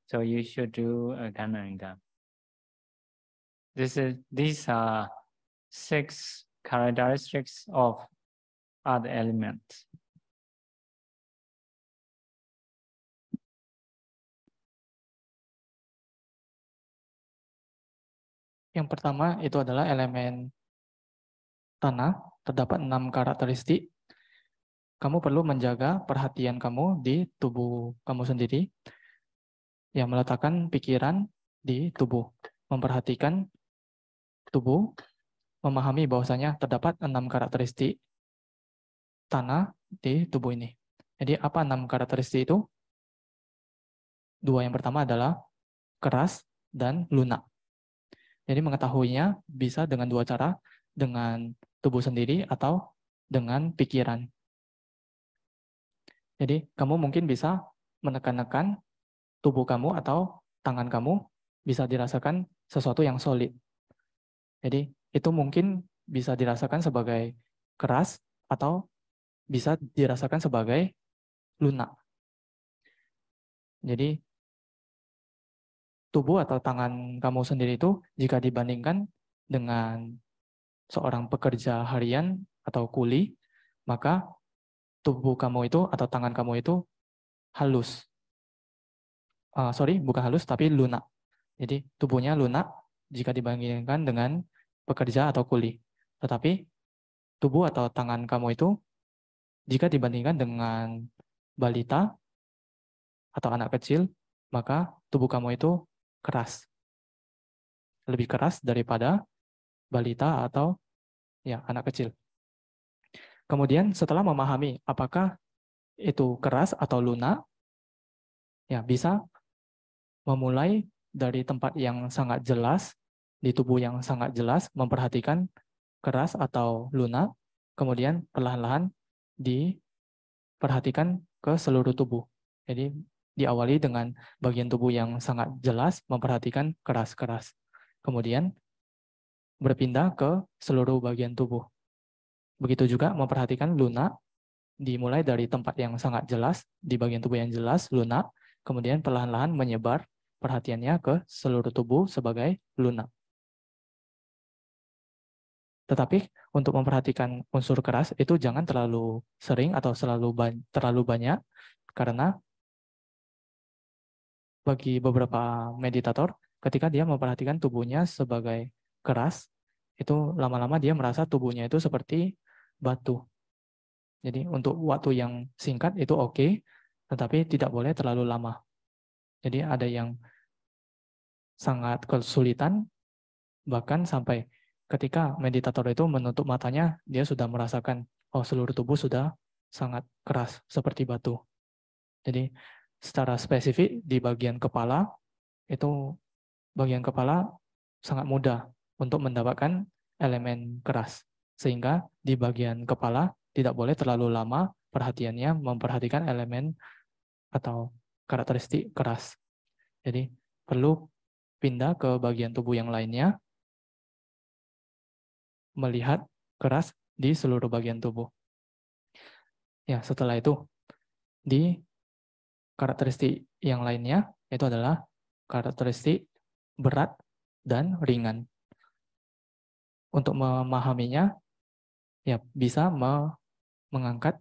So you should do a Gananga. These are 6 characteristics of other elements. Yang pertama itu adalah elemen tanah, terdapat 6 karakteristik. Kamu perlu menjaga perhatian kamu di tubuh kamu sendiri, yang meletakkan pikiran di tubuh, memperhatikan tubuh, memahami bahwasanya terdapat 6 karakteristik tanah di tubuh ini. Jadi apa 6 karakteristik itu? 2 yang pertama adalah keras dan lunak. Jadi mengetahuinya bisa dengan 2 cara, dengan tubuh sendiri atau dengan pikiran. Jadi kamu mungkin bisa menekan-nekan tubuh kamu atau tangan kamu, bisa dirasakan sesuatu yang solid. Jadi itu mungkin bisa dirasakan sebagai keras atau bisa dirasakan sebagai lunak. Jadi tubuh atau tangan kamu sendiri itu jika dibandingkan dengan seorang pekerja harian atau kuli, maka tubuh kamu itu atau tangan kamu itu halus. Bukan halus tapi lunak. Jadi tubuhnya lunak jika dibandingkan dengan pekerja atau kuli. Tetapi tubuh atau tangan kamu itu jika dibandingkan dengan balita atau anak kecil, maka tubuh kamu itu keras. Lebih keras daripada balita atau anak kecil. Kemudian setelah memahami apakah itu keras atau lunak, Ya, bisa memulai dari tempat yang sangat jelas, di tubuh yang sangat jelas, memperhatikan keras atau lunak, kemudian perlahan-lahan diperhatikan ke seluruh tubuh. Jadi diawali dengan bagian tubuh yang sangat jelas, memperhatikan keras-keras. Kemudian berpindah ke seluruh bagian tubuh. Begitu juga memperhatikan lunak, dimulai dari tempat yang sangat jelas, di bagian tubuh yang jelas, lunak, kemudian perlahan-lahan menyebar perhatiannya ke seluruh tubuh sebagai lunak. Tetapi untuk memperhatikan unsur keras itu jangan terlalu sering atau terlalu banyak, karena bagi beberapa meditator, ketika dia memperhatikan tubuhnya sebagai keras, itu lama-lama dia merasa tubuhnya itu seperti batu. Jadi untuk waktu yang singkat itu oke, tetapi tidak boleh terlalu lama. Jadi ada yang sangat kesulitan, bahkan sampai ketika meditator itu menutup matanya, dia sudah merasakan, oh seluruh tubuh sudah sangat keras, seperti batu. Jadi secara spesifik di bagian kepala, itu bagian kepala sangat mudah untuk mendapatkan elemen keras. Sehingga di bagian kepala tidak boleh terlalu lama perhatiannya memperhatikan elemen atau karakteristik keras. Jadi perlu pindah ke bagian tubuh yang lainnya, melihat keras di seluruh bagian tubuh. Ya, setelah itu di karakteristik yang lainnya itu adalah karakteristik berat dan ringan. Untuk memahaminya, ya bisa mengangkat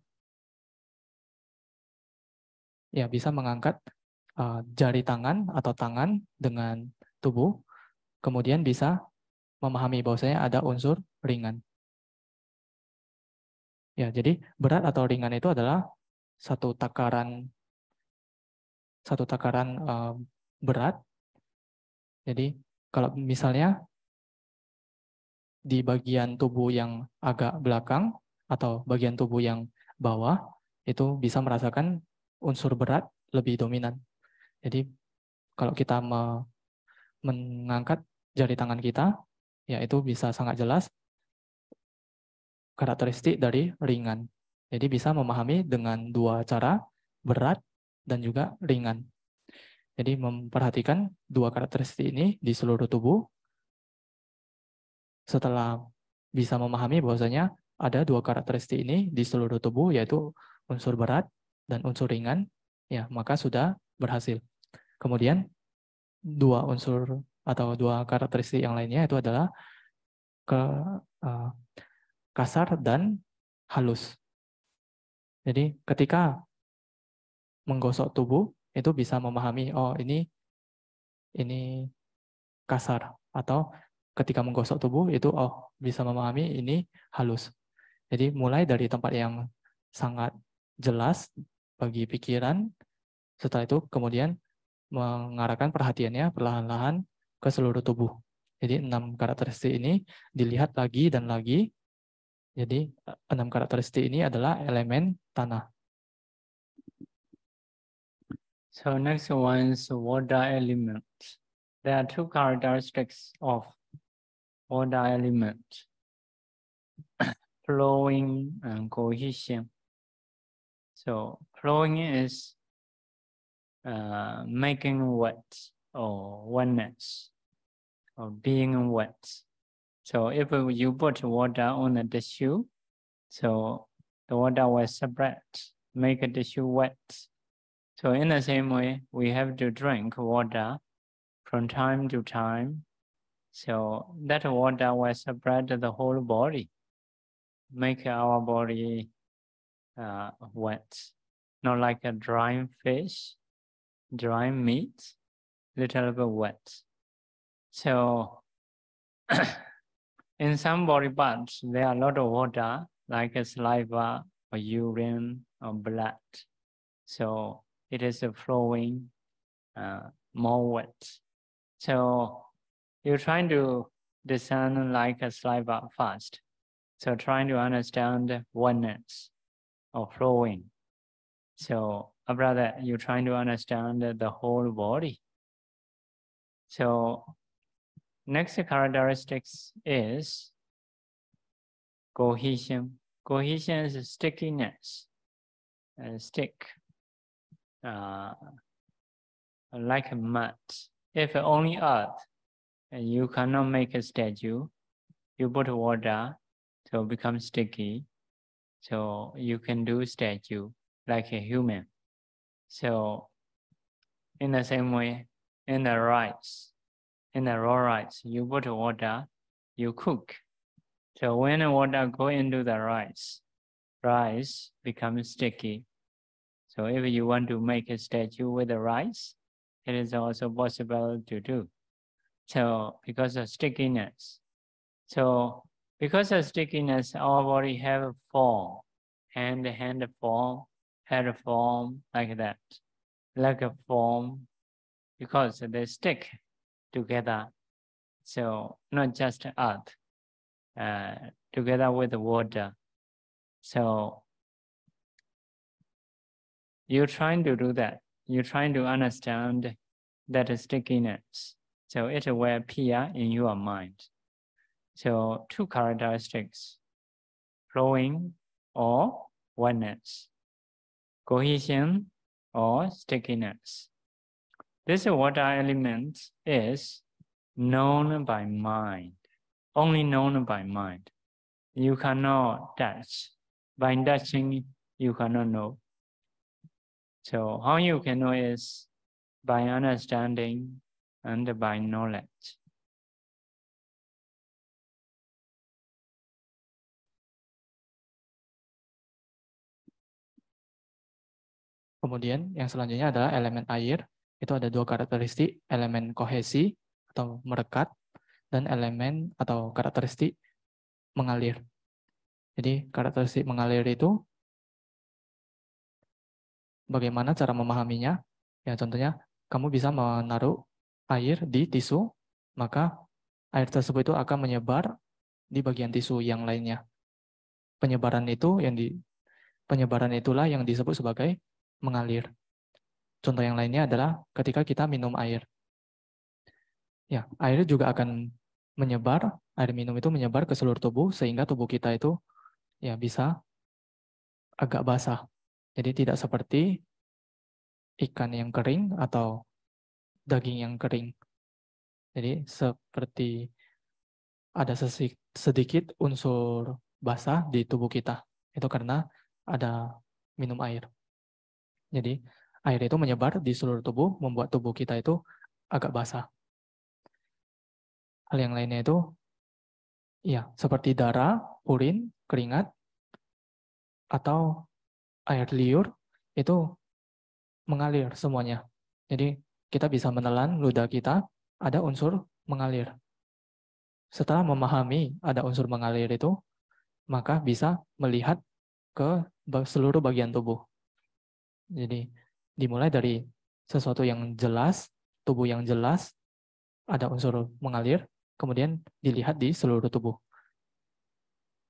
jari tangan atau tangan dengan tubuh, kemudian bisa memahami bahwasanya ada unsur ringan. Ya, jadi berat atau ringan itu adalah satu takaran berat. Jadi kalau misalnya di bagian tubuh yang agak belakang atau bagian tubuh yang bawah itu bisa merasakan unsur berat lebih dominan. Jadi kalau kita mengangkat jari tangan kita, ya itu bisa sangat jelas karakteristik dari ringan. Jadi bisa memahami dengan dua cara, berat dan juga ringan. Jadi memperhatikan dua karakteristik ini di seluruh tubuh. Setelah bisa memahami bahwasanya ada dua karakteristik ini di seluruh tubuh, yaitu unsur berat dan unsur ringan, ya maka sudah berhasil. Kemudian dua unsur atau dua karakteristik yang lainnya itu adalah kasar dan halus. Jadi ketika menggosok tubuh itu bisa memahami, oh ini kasar, atau ketika menggosok tubuh itu oh bisa memahami ini halus. Jadi mulai dari tempat yang sangat jelas bagi pikiran, setelah itu kemudian mengarahkan perhatiannya perlahan-lahan ke seluruh tubuh. Jadi 6 karakteristik ini dilihat lagi dan lagi. Jadi 6 karakteristik ini adalah elemen tanah. So next one is water element. There are two characteristics of water element: flowing and cohesion. So flowing is making wet or wetness or being wet. So if you put water on a tissue, so the water will separate, make a tissue wet. So in the same way, we have to drink water from time to time. So that water will spread the whole body, make our body wet, not like a dry fish, dry meat, little bit wet. So in some body parts, there are a lot of water, like a saliva or urine or blood. So it is flowing more wet. So you're trying to discern like a saliva first. So trying to understand wetness or flowing. So brother, you're trying to understand the whole body. So next characteristics is cohesion. Cohesion is stickiness. Stick, like a mud. If only earth, you cannot make a statue. You put water, so it becomes sticky. So you can do statue like a human. So in the same way, in the rice, in the raw rice, you put water, you cook. So when the water go into the rice becomes sticky. So if you want to make a statue with the rice, it is also possible to do. So because of stickiness. So because of stickiness, our body have a form, hand form, head form, like that. Like a form, because they stick together. So not just earth, together with the water. So you're trying to do that. You're trying to understand that stickiness. So it will appear in your mind. So two characteristics, flowing or oneness, cohesion or stickiness. This water element is known by mind, only known by mind. You cannot touch. By touching, you cannot know. So how you can know is by understanding and by knowledge. Kemudian yang selanjutnya adalah elemen air. Itu ada dua karakteristik, elemen kohesi atau merekat, dan elemen atau karakteristik mengalir. Jadi karakteristik mengalir itu bagaimana cara memahaminya? Ya contohnya, kamu bisa menaruh air di tisu, maka air tersebut itu akan menyebar di bagian tisu yang lainnya. Penyebaran itulah yang disebut sebagai mengalir. Contoh yang lainnya adalah ketika kita minum air. Ya, air juga akan menyebar, air minum itu menyebar ke seluruh tubuh sehingga tubuh kita itu ya bisa agak basah. Jadi tidak seperti ikan yang kering atau daging yang kering. Jadi seperti ada sedikit unsur basah di tubuh kita. Itu karena ada minum air. Jadi air itu menyebar di seluruh tubuh, membuat tubuh kita itu agak basah. Hal yang lainnya itu ya seperti darah, urin, keringat, atau air liur itu mengalir semuanya. Jadi kita bisa menelan ludah kita ada unsur mengalir. Setelah memahami ada unsur mengalir itu, maka bisa melihat ke seluruh bagian tubuh. Jadi dimulai dari sesuatu yang jelas, tubuh yang jelas, ada unsur mengalir, kemudian dilihat di seluruh tubuh.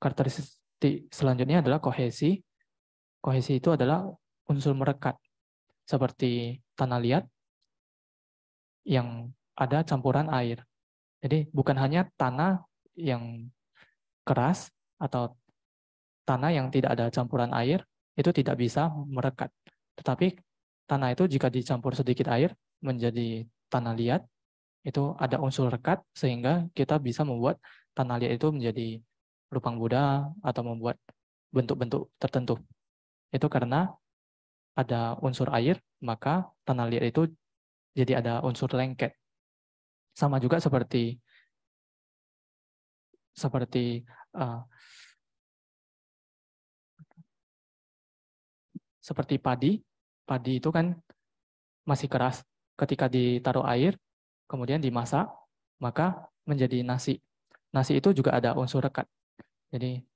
Karakteristik selanjutnya adalah kohesi. Kohesi itu adalah unsur merekat, seperti tanah liat yang ada campuran air. Jadi bukan hanya tanah yang keras atau tanah yang tidak ada campuran air, itu tidak bisa merekat. Tetapi tanah itu jika dicampur sedikit air menjadi tanah liat, itu ada unsur rekat sehingga kita bisa membuat tanah liat itu menjadi lubang Buddha atau membuat bentuk-bentuk tertentu. Itu karena ada unsur air, maka tanah liat itu jadi ada unsur lengket. Sama juga seperti padi. Padi itu kan masih keras. Ketika ditaruh air, kemudian dimasak, maka menjadi nasi. Nasi itu juga ada unsur rekat. Jadi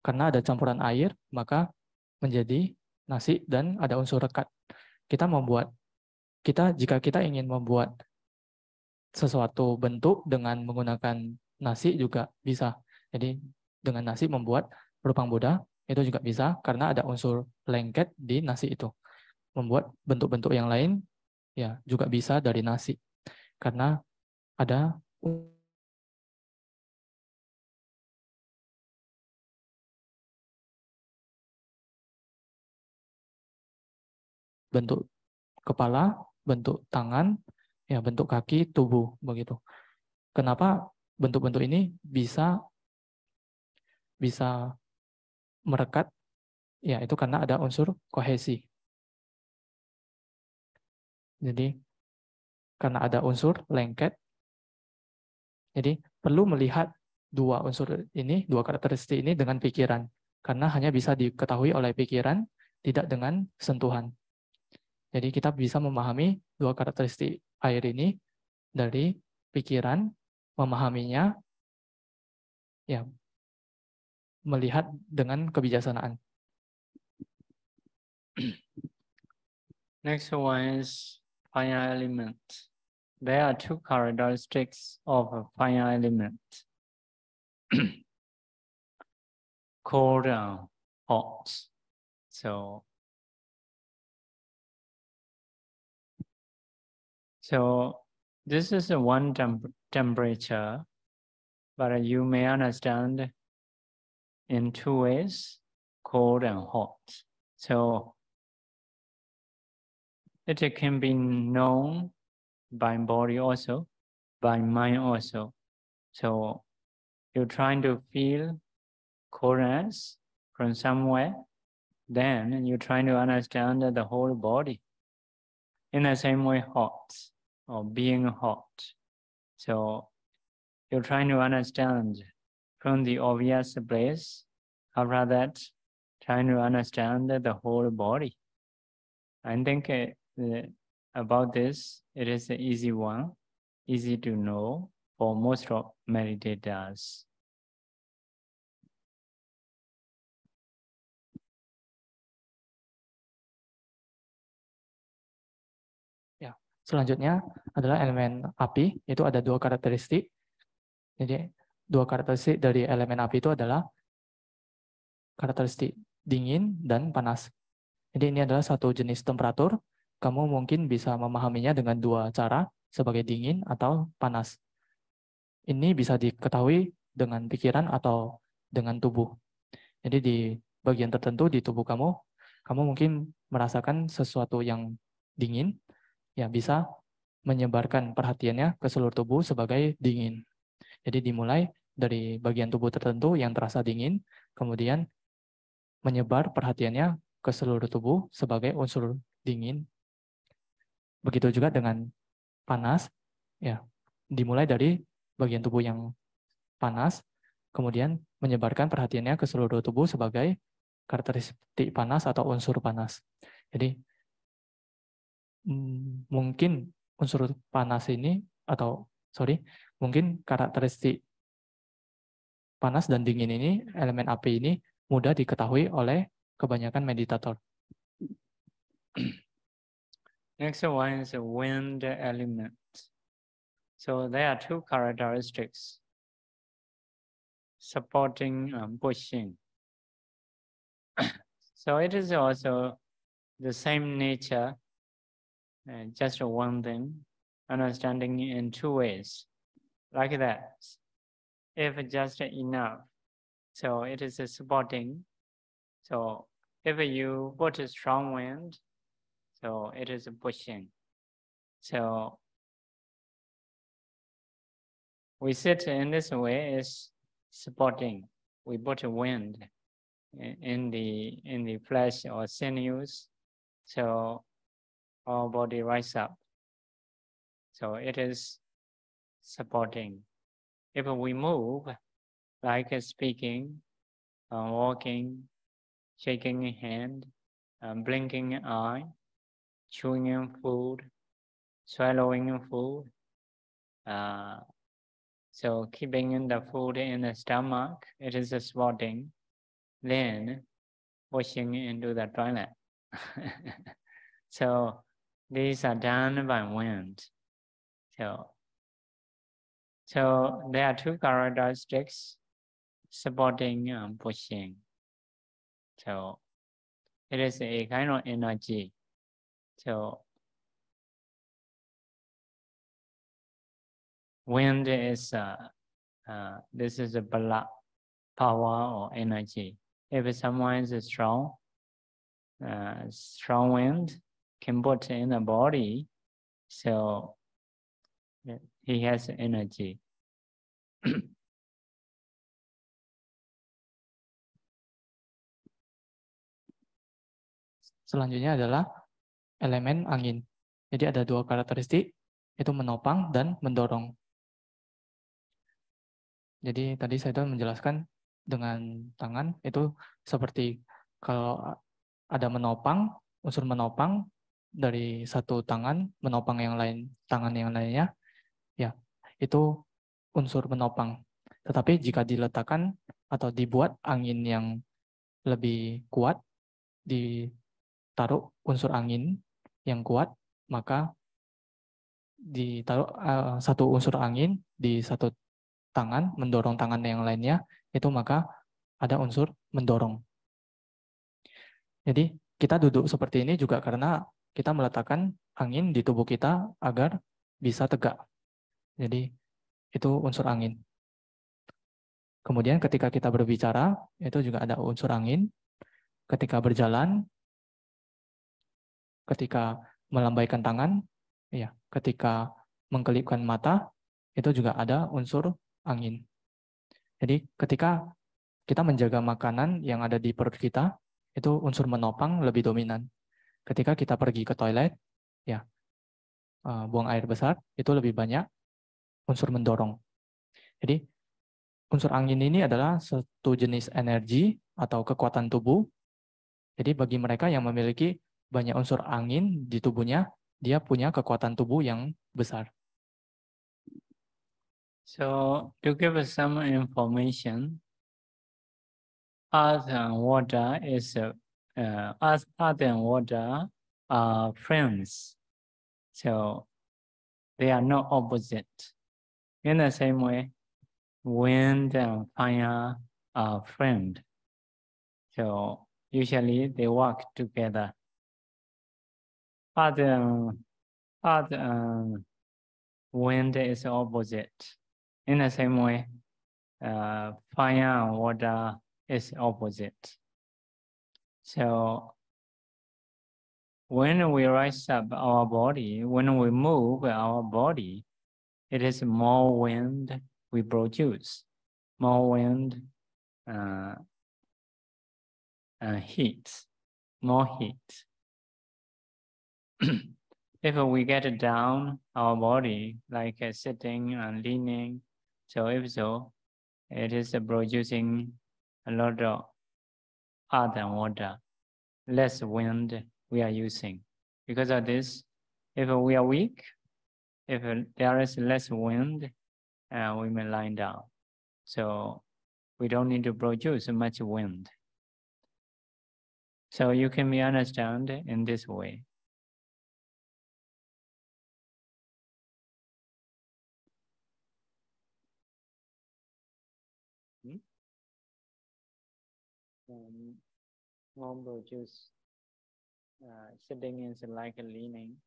karena ada campuran air, maka menjadi nasi dan ada unsur rekat. Jika kita ingin membuat sesuatu bentuk dengan menggunakan nasi juga bisa. Jadi dengan nasi membuat lubang Buddha, Itu juga bisa karena ada unsur lengket di nasi itu. Membuat bentuk-bentuk yang lain ya juga bisa dari nasi. Karena ada bentuk kepala, bentuk tangan, ya bentuk kaki, tubuh begitu. Kenapa bentuk-bentuk ini bisa merekat? Ya itu karena ada unsur kohesi. Jadi karena ada unsur lengket, jadi perlu melihat dua unsur ini, dua karakteristik ini dengan pikiran. Karena hanya bisa diketahui oleh pikiran, tidak dengan sentuhan. Jadi kita bisa memahami dua karakteristik air ini dari pikiran, memahaminya, ya melihat dengan kebijaksanaan. Next one is fire element. There are two characteristics of a fire element. Cold and hot. So this is a one temperature, but you may understand in two ways, cold and hot. So it can be known by body also, by mind also. So you're trying to feel coldness from somewhere, then you're trying to understand the whole body. In the same way, hot or being hot. So you're trying to understand from the obvious place, after that, trying to understand the whole body. I think about this, it is an easy one, easy to know for most of meditators. Ya, selanjutnya adalah elemen api, itu ada dua karakteristik. Jadi dua karakteristik dari elemen api itu adalah karakteristik dingin dan panas. Jadi ini adalah satu jenis temperatur. Kamu mungkin bisa memahaminya dengan dua cara, sebagai dingin atau panas. Ini bisa diketahui dengan pikiran atau dengan tubuh. Jadi di bagian tertentu di tubuh kamu mungkin merasakan sesuatu yang dingin, ya bisa menyebarkan perhatiannya ke seluruh tubuh sebagai dingin. Jadi dimulai dari bagian tubuh tertentu yang terasa dingin, kemudian menyebar perhatiannya ke seluruh tubuh sebagai unsur dingin. Begitu juga dengan panas, ya dimulai dari bagian tubuh yang panas, kemudian menyebarkan perhatiannya ke seluruh tubuh sebagai karakteristik panas atau unsur panas. Jadi mungkin unsur panas ini mungkin karakteristik panas dan dingin ini, elemen api ini mudah diketahui oleh kebanyakan meditator. Next one is a wind element. So there are two characteristics, supporting and pushing. So it is also the same nature, just one thing, understanding in two ways, like that. If just enough, so it is a supporting. So if you put a strong wind, so it is a pushing. So we sit in this way is supporting. We put a wind in the flesh or sinews, so our body rise up. So it is supporting. If we move, like speaking, walking, shaking a hand, blinking an eye, chewing food, swallowing food, so keeping the food in the stomach, it is a supporting. Then pushing into the toilet. So these are done by wind. So there are two characteristics, supporting and pushing. So it is a kind of energy. So wind is this is a bala power or energy. If someone is strong wind can put in the body, so he has energy. Selanjutnya adalah elemen angin. Jadi ada dua karakteristik, itu menopang dan mendorong. Jadi tadi saya sudah menjelaskan dengan tangan itu seperti kalau ada menopang, unsur menopang dari satu tangan menopang yang lain, tangan yang lainnya, ya itu unsur menopang. Tetapi jika diletakkan atau dibuat angin yang lebih kuat, ditaruh unsur angin yang kuat, maka ditaruh satu unsur angin di satu tangan, mendorong tangan yang lainnya, itu maka ada unsur mendorong. Jadi kita duduk seperti ini juga karena kita meletakkan angin di tubuh kita agar bisa tegak. Jadi itu unsur angin. Kemudian ketika kita berbicara, itu juga ada unsur angin. Ketika berjalan, ketika melambaikan tangan, ya, ketika mengkelipkan mata, itu juga ada unsur angin. Jadi ketika kita menjaga makanan yang ada di perut kita, itu unsur menopang lebih dominan. Ketika kita pergi ke toilet, ya, buang air besar, itu lebih banyak unsur mendorong. Jadi unsur angin ini adalah satu jenis energi atau kekuatan tubuh. Jadi bagi mereka yang memiliki banyak unsur angin di tubuhnya, dia punya kekuatan tubuh yang besar. So to give us some information, earth and water is earth and water are friends. So they are not opposite. In the same way, wind and fire are friends. So usually they work together. Earth and wind is opposite. In the same way, fire and water is opposite. So when we rise up our body, when we move our body, it is more wind we produce, more wind, heat, more heat. If we get down our body, like sitting and leaning, so if so, it is producing a lot of earth and water, less wind we are using. Because of this, if we are weak, if there is less wind, we may lie down. So we don't need to produce much wind. So you can be understand in this way. More produce sitting is like leaning.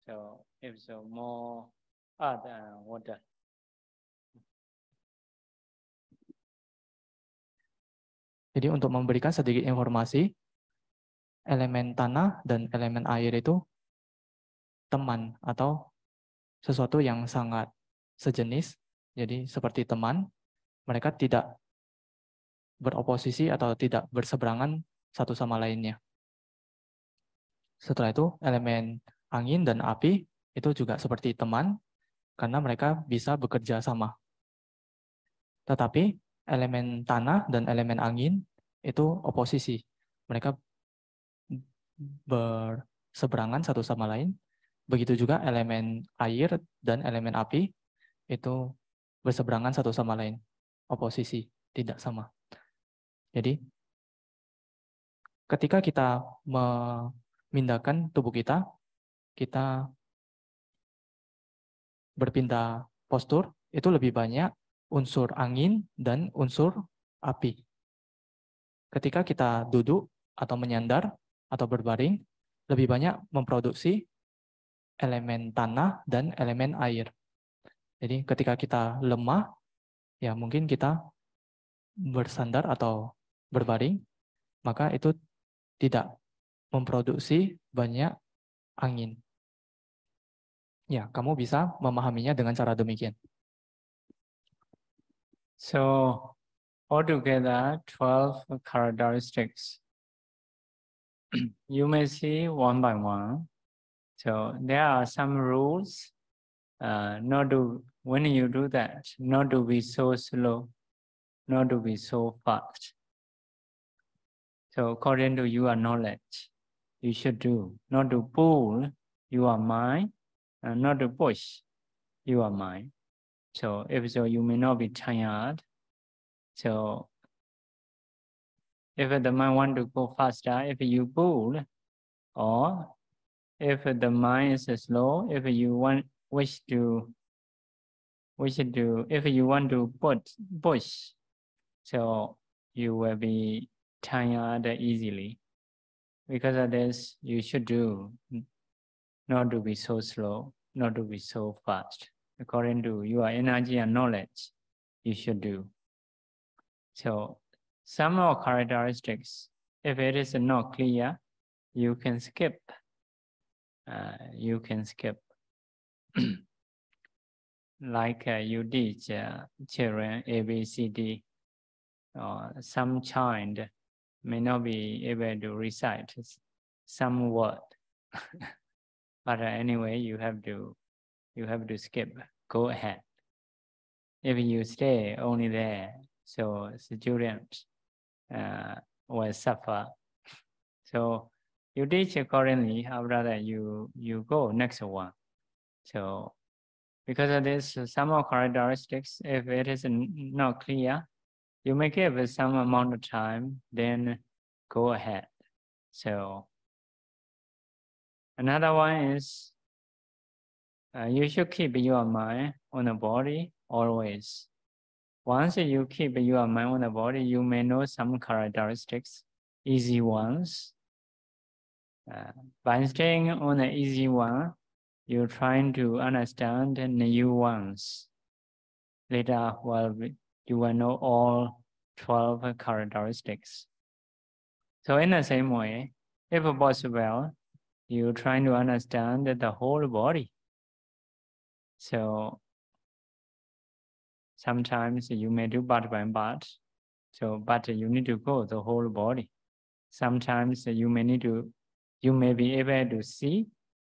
So if so, more earth and water. Jadi untuk memberikan sedikit informasi, elemen tanah dan elemen air itu teman atau sesuatu yang sangat sejenis. Jadi seperti teman, mereka tidak beroposisi atau tidak berseberangan satu sama lainnya. Setelah itu elemen angin dan api itu juga seperti teman karena mereka bisa bekerja sama. Tetapi elemen tanah dan elemen angin itu oposisi. Mereka berseberangan satu sama lain. Begitu juga elemen air dan elemen api itu berseberangan satu sama lain. Oposisi, tidak sama. Jadi ketika kita memindahkan tubuh kita, kita berpindah postur, itu lebih banyak unsur angin dan unsur api. ketika kita duduk atau menyandar atau berbaring, lebih banyak memproduksi elemen tanah dan elemen air. Jadi ketika kita lemah, ya mungkin kita bersandar atau berbaring, maka itu tidak memproduksi banyak angin. Ya, kamu bisa memahaminya dengan cara demikian. So altogether 12 characteristics. You may see one by one. So there are some rules. Not to, when you do that, not to be so slow, not to be so fast. So according to your knowledge, you should do, not to pull your mind, and not to push your mind. So if so, you may not be tired. So if the mind want to go faster, if you pull, or if the mind is slow, if you wish to, if you want to push, so you will be tired easily. Because of this, you should do, not to be so slow, not to be so fast. According to your energy and knowledge, you should do. So some of characteristics, if it is not clear, you can skip. You can skip. Like you teach children ABCD, some child may not be able to recite some word, but anyway, you have to skip. Go ahead. If you stay only there, so students will suffer. So you teach accordingly. After that, you go next one. So because of this, some of characteristics, if it is not clear, you may give some amount of time, then go ahead. So another one is you should keep your mind on the body always. Once you keep your mind on the body, you may know some characteristics, easy ones. By staying on the easy one, you're trying to understand the new ones. Later, you will know all 12 characteristics. So in the same way, if possible, you're trying to understand the whole body. So sometimes you may do part by part, but you need to go the whole body. Sometimes you may be able to see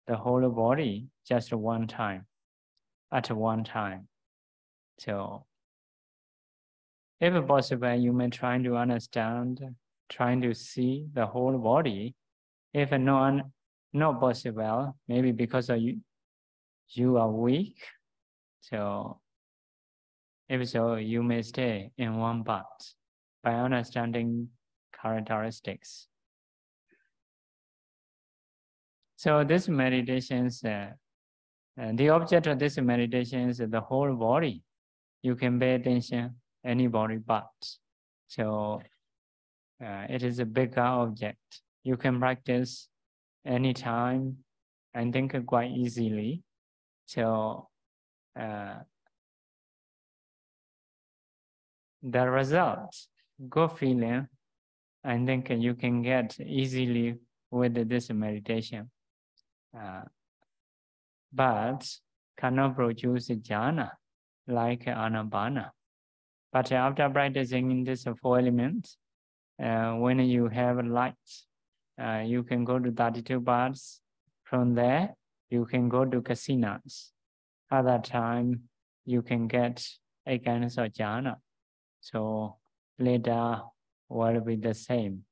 the whole body just at one time. So if possible, you may try to understand, trying to see the whole body. If not possible, maybe because of you are weak. So if so, you may stay in one part by understanding characteristics. So this meditation is, the object of this meditation is the whole body. You can pay attention any body parts. So it is a bigger object. You can practice anytime and think quite easily. So the result, good feeling, I think you can get easily with this meditation. But cannot produce jhana like Anapana. But after practicing in these 4 elements, when you have light, you can go to 32 bars. From there, you can go to kasinas. At that time, you can get 8 kinds of jhana. So later will be the same.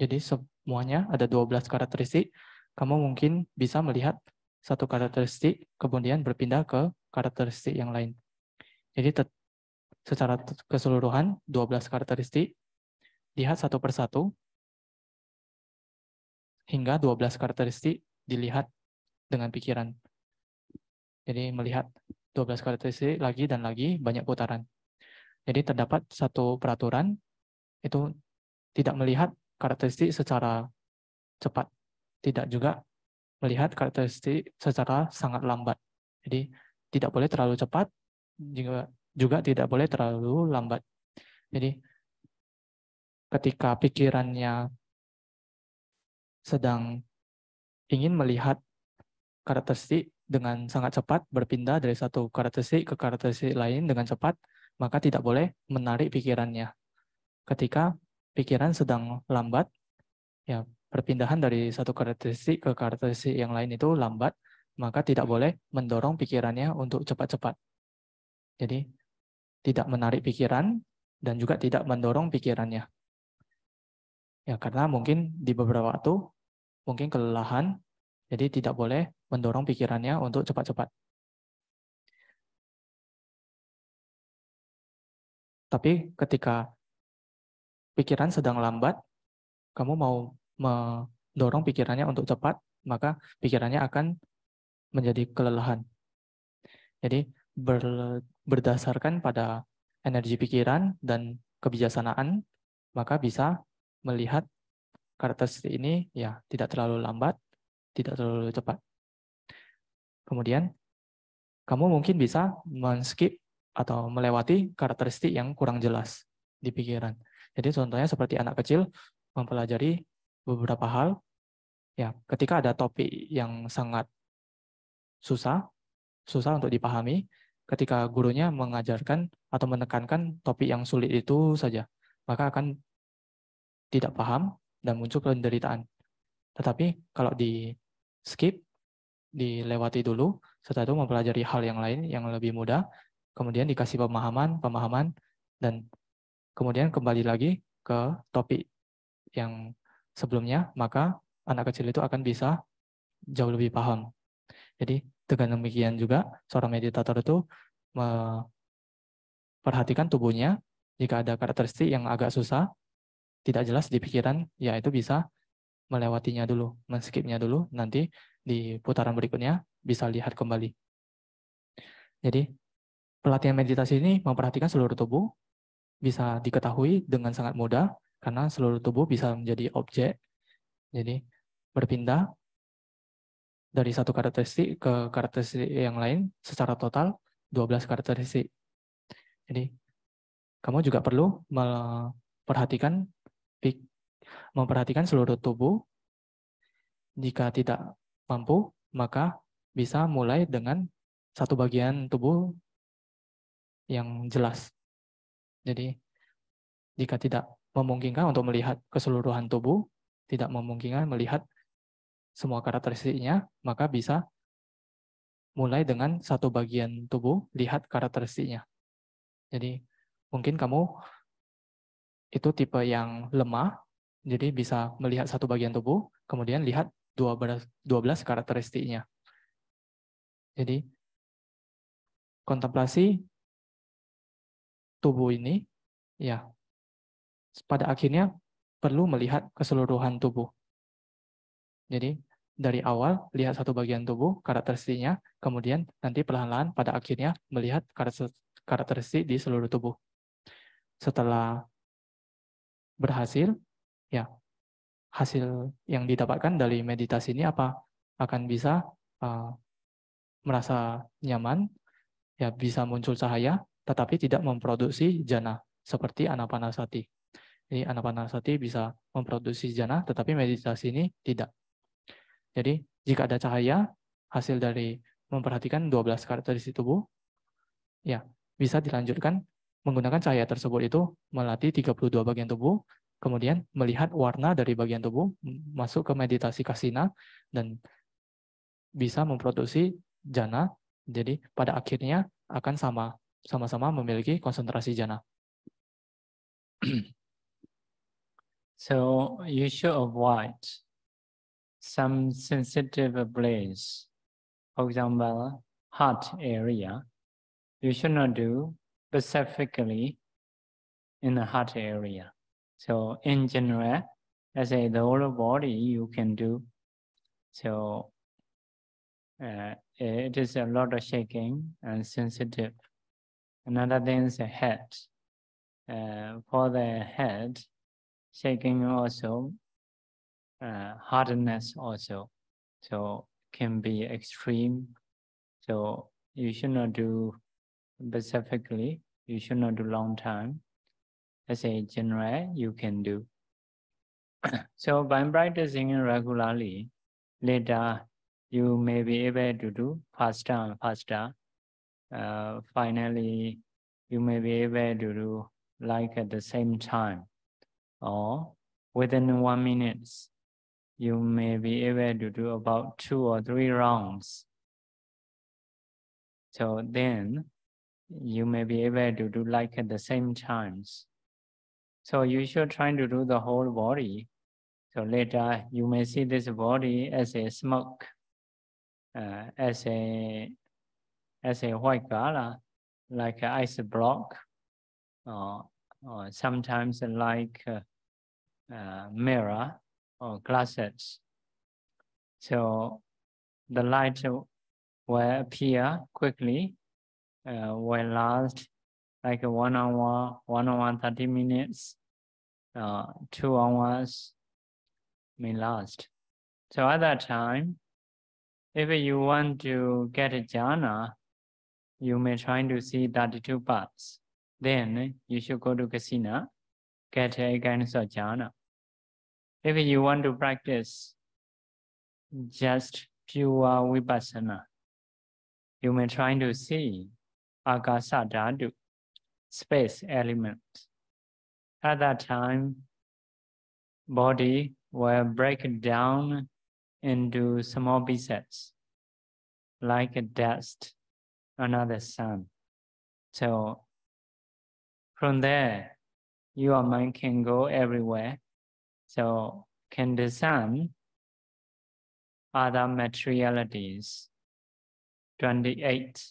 Jadi semuanya ada 12 karakteristik. Kamu mungkin bisa melihat satu karakteristik, kemudian berpindah ke karakteristik yang lain. Jadi secara keseluruhan 12 karakteristik, lihat satu persatu, hingga 12 karakteristik dilihat dengan pikiran. Jadi melihat 12 karakteristik lagi dan lagi, banyak putaran. Jadi terdapat satu peraturan, itu tidak melihat karakteristik secara cepat, tidak juga melihat karakteristik secara sangat lambat. Jadi tidak boleh terlalu cepat, juga tidak boleh terlalu lambat. Jadi ketika pikirannya sedang ingin melihat karakteristik dengan sangat cepat, berpindah dari satu karakteristik ke karakteristik lain dengan cepat, maka tidak boleh menarik pikirannya. Ketika pikiran sedang lambat, ya perpindahan dari satu karakteristik ke karakteristik yang lain itu lambat, maka tidak boleh mendorong pikirannya untuk cepat-cepat. Jadi tidak menarik pikiran dan juga tidak mendorong pikirannya. Ya karena mungkin di beberapa waktu mungkin kelelahan, jadi tidak boleh mendorong pikirannya untuk cepat-cepat. Tapi ketika pikiran sedang lambat, kamu mau mendorong pikirannya untuk cepat, maka pikirannya akan menjadi kelelahan. Jadi berdasarkan pada energi pikiran dan kebijaksanaan, maka bisa melihat karakteristik ini ya tidak terlalu lambat, tidak terlalu cepat. Kemudian kamu mungkin bisa men-skip atau melewati karakteristik yang kurang jelas di pikiran. Jadi contohnya seperti anak kecil mempelajari beberapa hal, ya ketika ada topik yang sangat susah untuk dipahami, ketika gurunya mengajarkan atau menekankan topik yang sulit itu saja, maka akan tidak paham dan muncul penderitaan. Tetapi kalau di skip, dilewati dulu, setelah itu mempelajari hal yang lain yang lebih mudah, kemudian dikasih pemahaman, dan kemudian kembali lagi ke topik yang sebelumnya, maka anak kecil itu akan bisa jauh lebih paham. Jadi dengan demikian juga seorang meditator itu memperhatikan tubuhnya, jika ada karakteristik yang agak susah, tidak jelas di pikiran, ya itu bisa melewatinya dulu, men-skipnya dulu, nanti di putaran berikutnya bisa lihat kembali. Jadi pelatihan meditasi ini memperhatikan seluruh tubuh, bisa diketahui dengan sangat mudah, karena seluruh tubuh bisa menjadi objek, jadi berpindah dari satu karakteristik ke karakteristik yang lain secara total 12 karakteristik. Jadi kamu juga perlu memperhatikan seluruh tubuh. Jika tidak mampu, maka bisa mulai dengan satu bagian tubuh yang jelas. Jadi jika tidak memungkinkan untuk melihat keseluruhan tubuh, tidak memungkinkan melihat semua karakteristiknya, maka bisa mulai dengan satu bagian tubuh, lihat karakteristiknya. Jadi mungkin kamu itu tipe yang lemah, jadi bisa melihat satu bagian tubuh, kemudian lihat 12 karakteristiknya. Jadi kontemplasi tubuh ini, ya pada akhirnya perlu melihat keseluruhan tubuh. Jadi dari awal lihat satu bagian tubuh, karakteristiknya, kemudian nanti perlahan-lahan pada akhirnya melihat karakteristik di seluruh tubuh. Setelah berhasil, ya hasil yang didapatkan dari meditasi ini apa? Akan bisa merasa nyaman, ya bisa muncul cahaya, tetapi tidak memproduksi jana seperti anapanasati. Jadi anapanasati bisa memproduksi jana, tetapi meditasi ini tidak. Jadi jika ada cahaya, hasil dari memperhatikan 12 karakteristik tubuh, ya bisa dilanjutkan menggunakan cahaya tersebut itu melatih 32 bagian tubuh, kemudian melihat warna dari bagian tubuh, masuk ke meditasi kasina, dan bisa memproduksi jana, jadi pada akhirnya akan sama-sama memiliki konsentrasi jana. So you should avoid some sensitive place. For example, heart area. You should not do specifically in the heart area. So in general, let's say the whole body you can do. So it is a lot of shaking and sensitive. Another thing is the head. For the head, shaking also, hardness also, so can be extreme. So you should not do specifically, you should not do long time. As a general, you can do. So by practicing regularly, later you may be able to do faster and faster. Finally, you may be able to do like at the same time, or within 1 minute, you may be able to do about 2 or 3 rounds. So then you may be able to do like at the same times. So you should try to do the whole body. So later you may see this body as a smoke, as a white color, like an ice block, or sometimes like mirror or glasses. So the light will appear quickly, will last like 1 hour, 1 hour 30 minutes, 2 hours may last. So at that time, if you want to get a jhana, you may try to see 32 parts. Then you should go to Kasina, get a kind of jhana. If you want to practice just pure vipassana, you may try to see Akasa Dhatu, space element. At that time, body will break down into small pieces, like a dust, another sun. So from there, your mind can go everywhere. So can discern other materialities, 28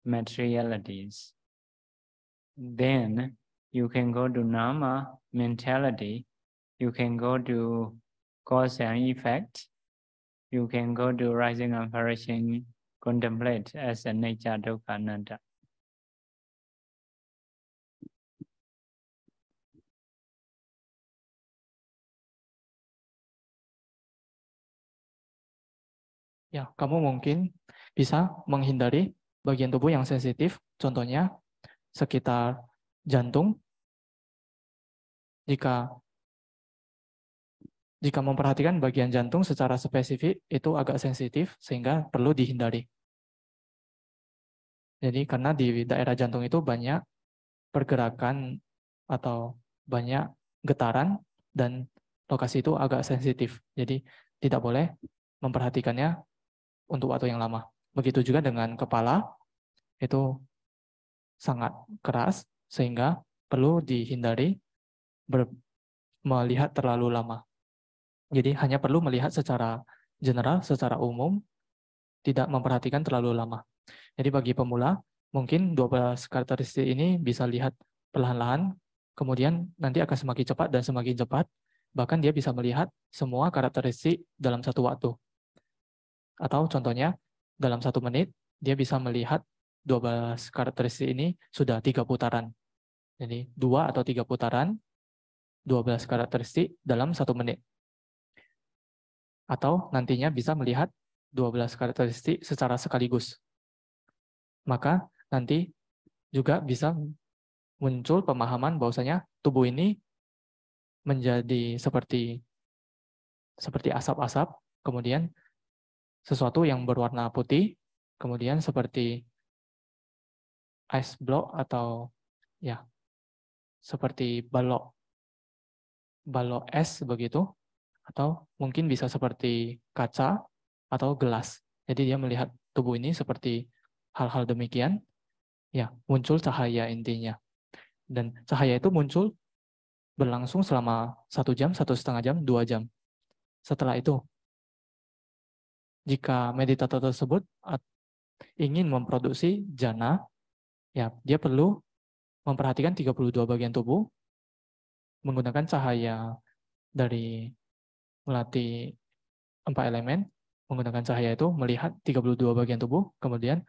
materialities. Then you can go to Nama mentality, you can go to cause and effect, you can go to rising and perishing, contemplate as a nature dukkha anatta. Ya, kamu mungkin bisa menghindari bagian tubuh yang sensitif, contohnya sekitar jantung. Jika memperhatikan bagian jantung secara spesifik itu agak sensitif sehingga perlu dihindari. Jadi karena di daerah jantung itu banyak pergerakan atau banyak getaran dan lokasi itu agak sensitif. Jadi tidak boleh memperhatikannya untuk waktu yang lama. Begitu juga dengan kepala, itu sangat keras sehingga perlu dihindari melihat terlalu lama. Jadi hanya perlu melihat secara general, secara umum, tidak memperhatikan terlalu lama. Jadi bagi pemula, mungkin 12 karakteristik ini bisa lihat perlahan-lahan, kemudian nanti akan semakin cepat dan semakin cepat, bahkan dia bisa melihat semua karakteristik dalam satu waktu. Atau contohnya, dalam 1 menit, dia bisa melihat 12 karakteristik ini sudah 3 putaran. Jadi 2 atau 3 putaran, 12 karakteristik dalam 1 menit. Atau nantinya bisa melihat 12 karakteristik secara sekaligus. Maka nanti juga bisa muncul pemahaman bahwasanya tubuh ini menjadi seperti asap-asap, kemudian sesuatu yang berwarna putih, kemudian seperti ice block atau ya seperti balok es begitu, atau mungkin bisa seperti kaca atau gelas. Jadi dia melihat tubuh ini seperti hal-hal demikian, ya muncul cahaya intinya. Dan cahaya itu muncul berlangsung selama 1 jam, 1,5 jam, 2 jam. Setelah itu, jika meditator tersebut ingin memproduksi jhana, ya dia perlu memperhatikan 32 bagian tubuh, menggunakan cahaya dari melatih 4 elemen, menggunakan cahaya itu melihat 32 bagian tubuh, kemudian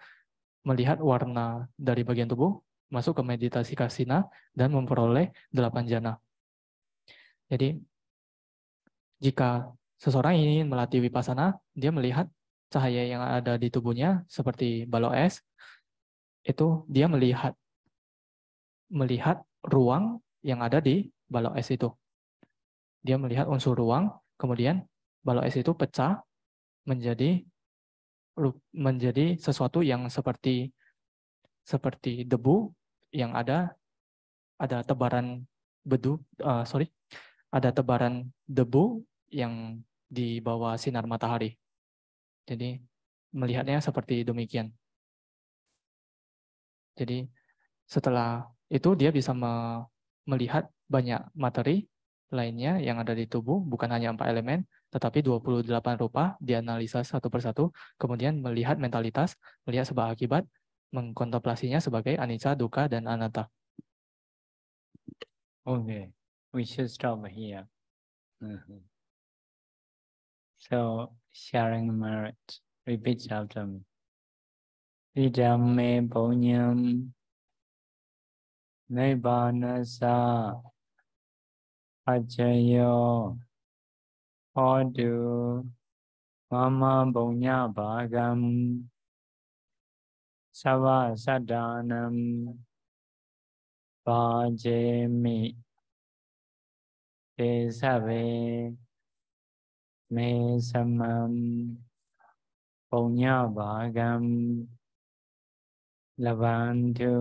melihat warna dari bagian tubuh, masuk ke meditasi kasina, dan memperoleh 8 jana. Jadi, jika seseorang ingin melatih vipassana, dia melihat cahaya yang ada di tubuhnya seperti balok es, itu dia melihat ruang yang ada di balok es itu. Dia melihat unsur ruang, kemudian balok es itu pecah menjadi sesuatu yang seperti debu yang ada tebaran ada tebaran debu yang di bawah sinar matahari. Jadi melihatnya seperti demikian. Jadi setelah itu dia bisa melihat banyak materi lainnya yang ada di tubuh, bukan hanya 4 elemen, tetapi 28 rupa, dianalisa satu persatu, kemudian melihat mentalitas, melihat sebab akibat, mengkontemplasinya sebagai anicca, dukkha, dan anatta. Okay, we should stop here. So, sharing merit. Repeat after me. Idam me punyam nibbanasa ajayo hodu mama punya bhagam sava sadanam bhajemi tesave me samam punya bhagam lavantu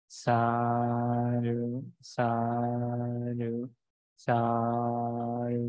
sadhu sadhu sadhu.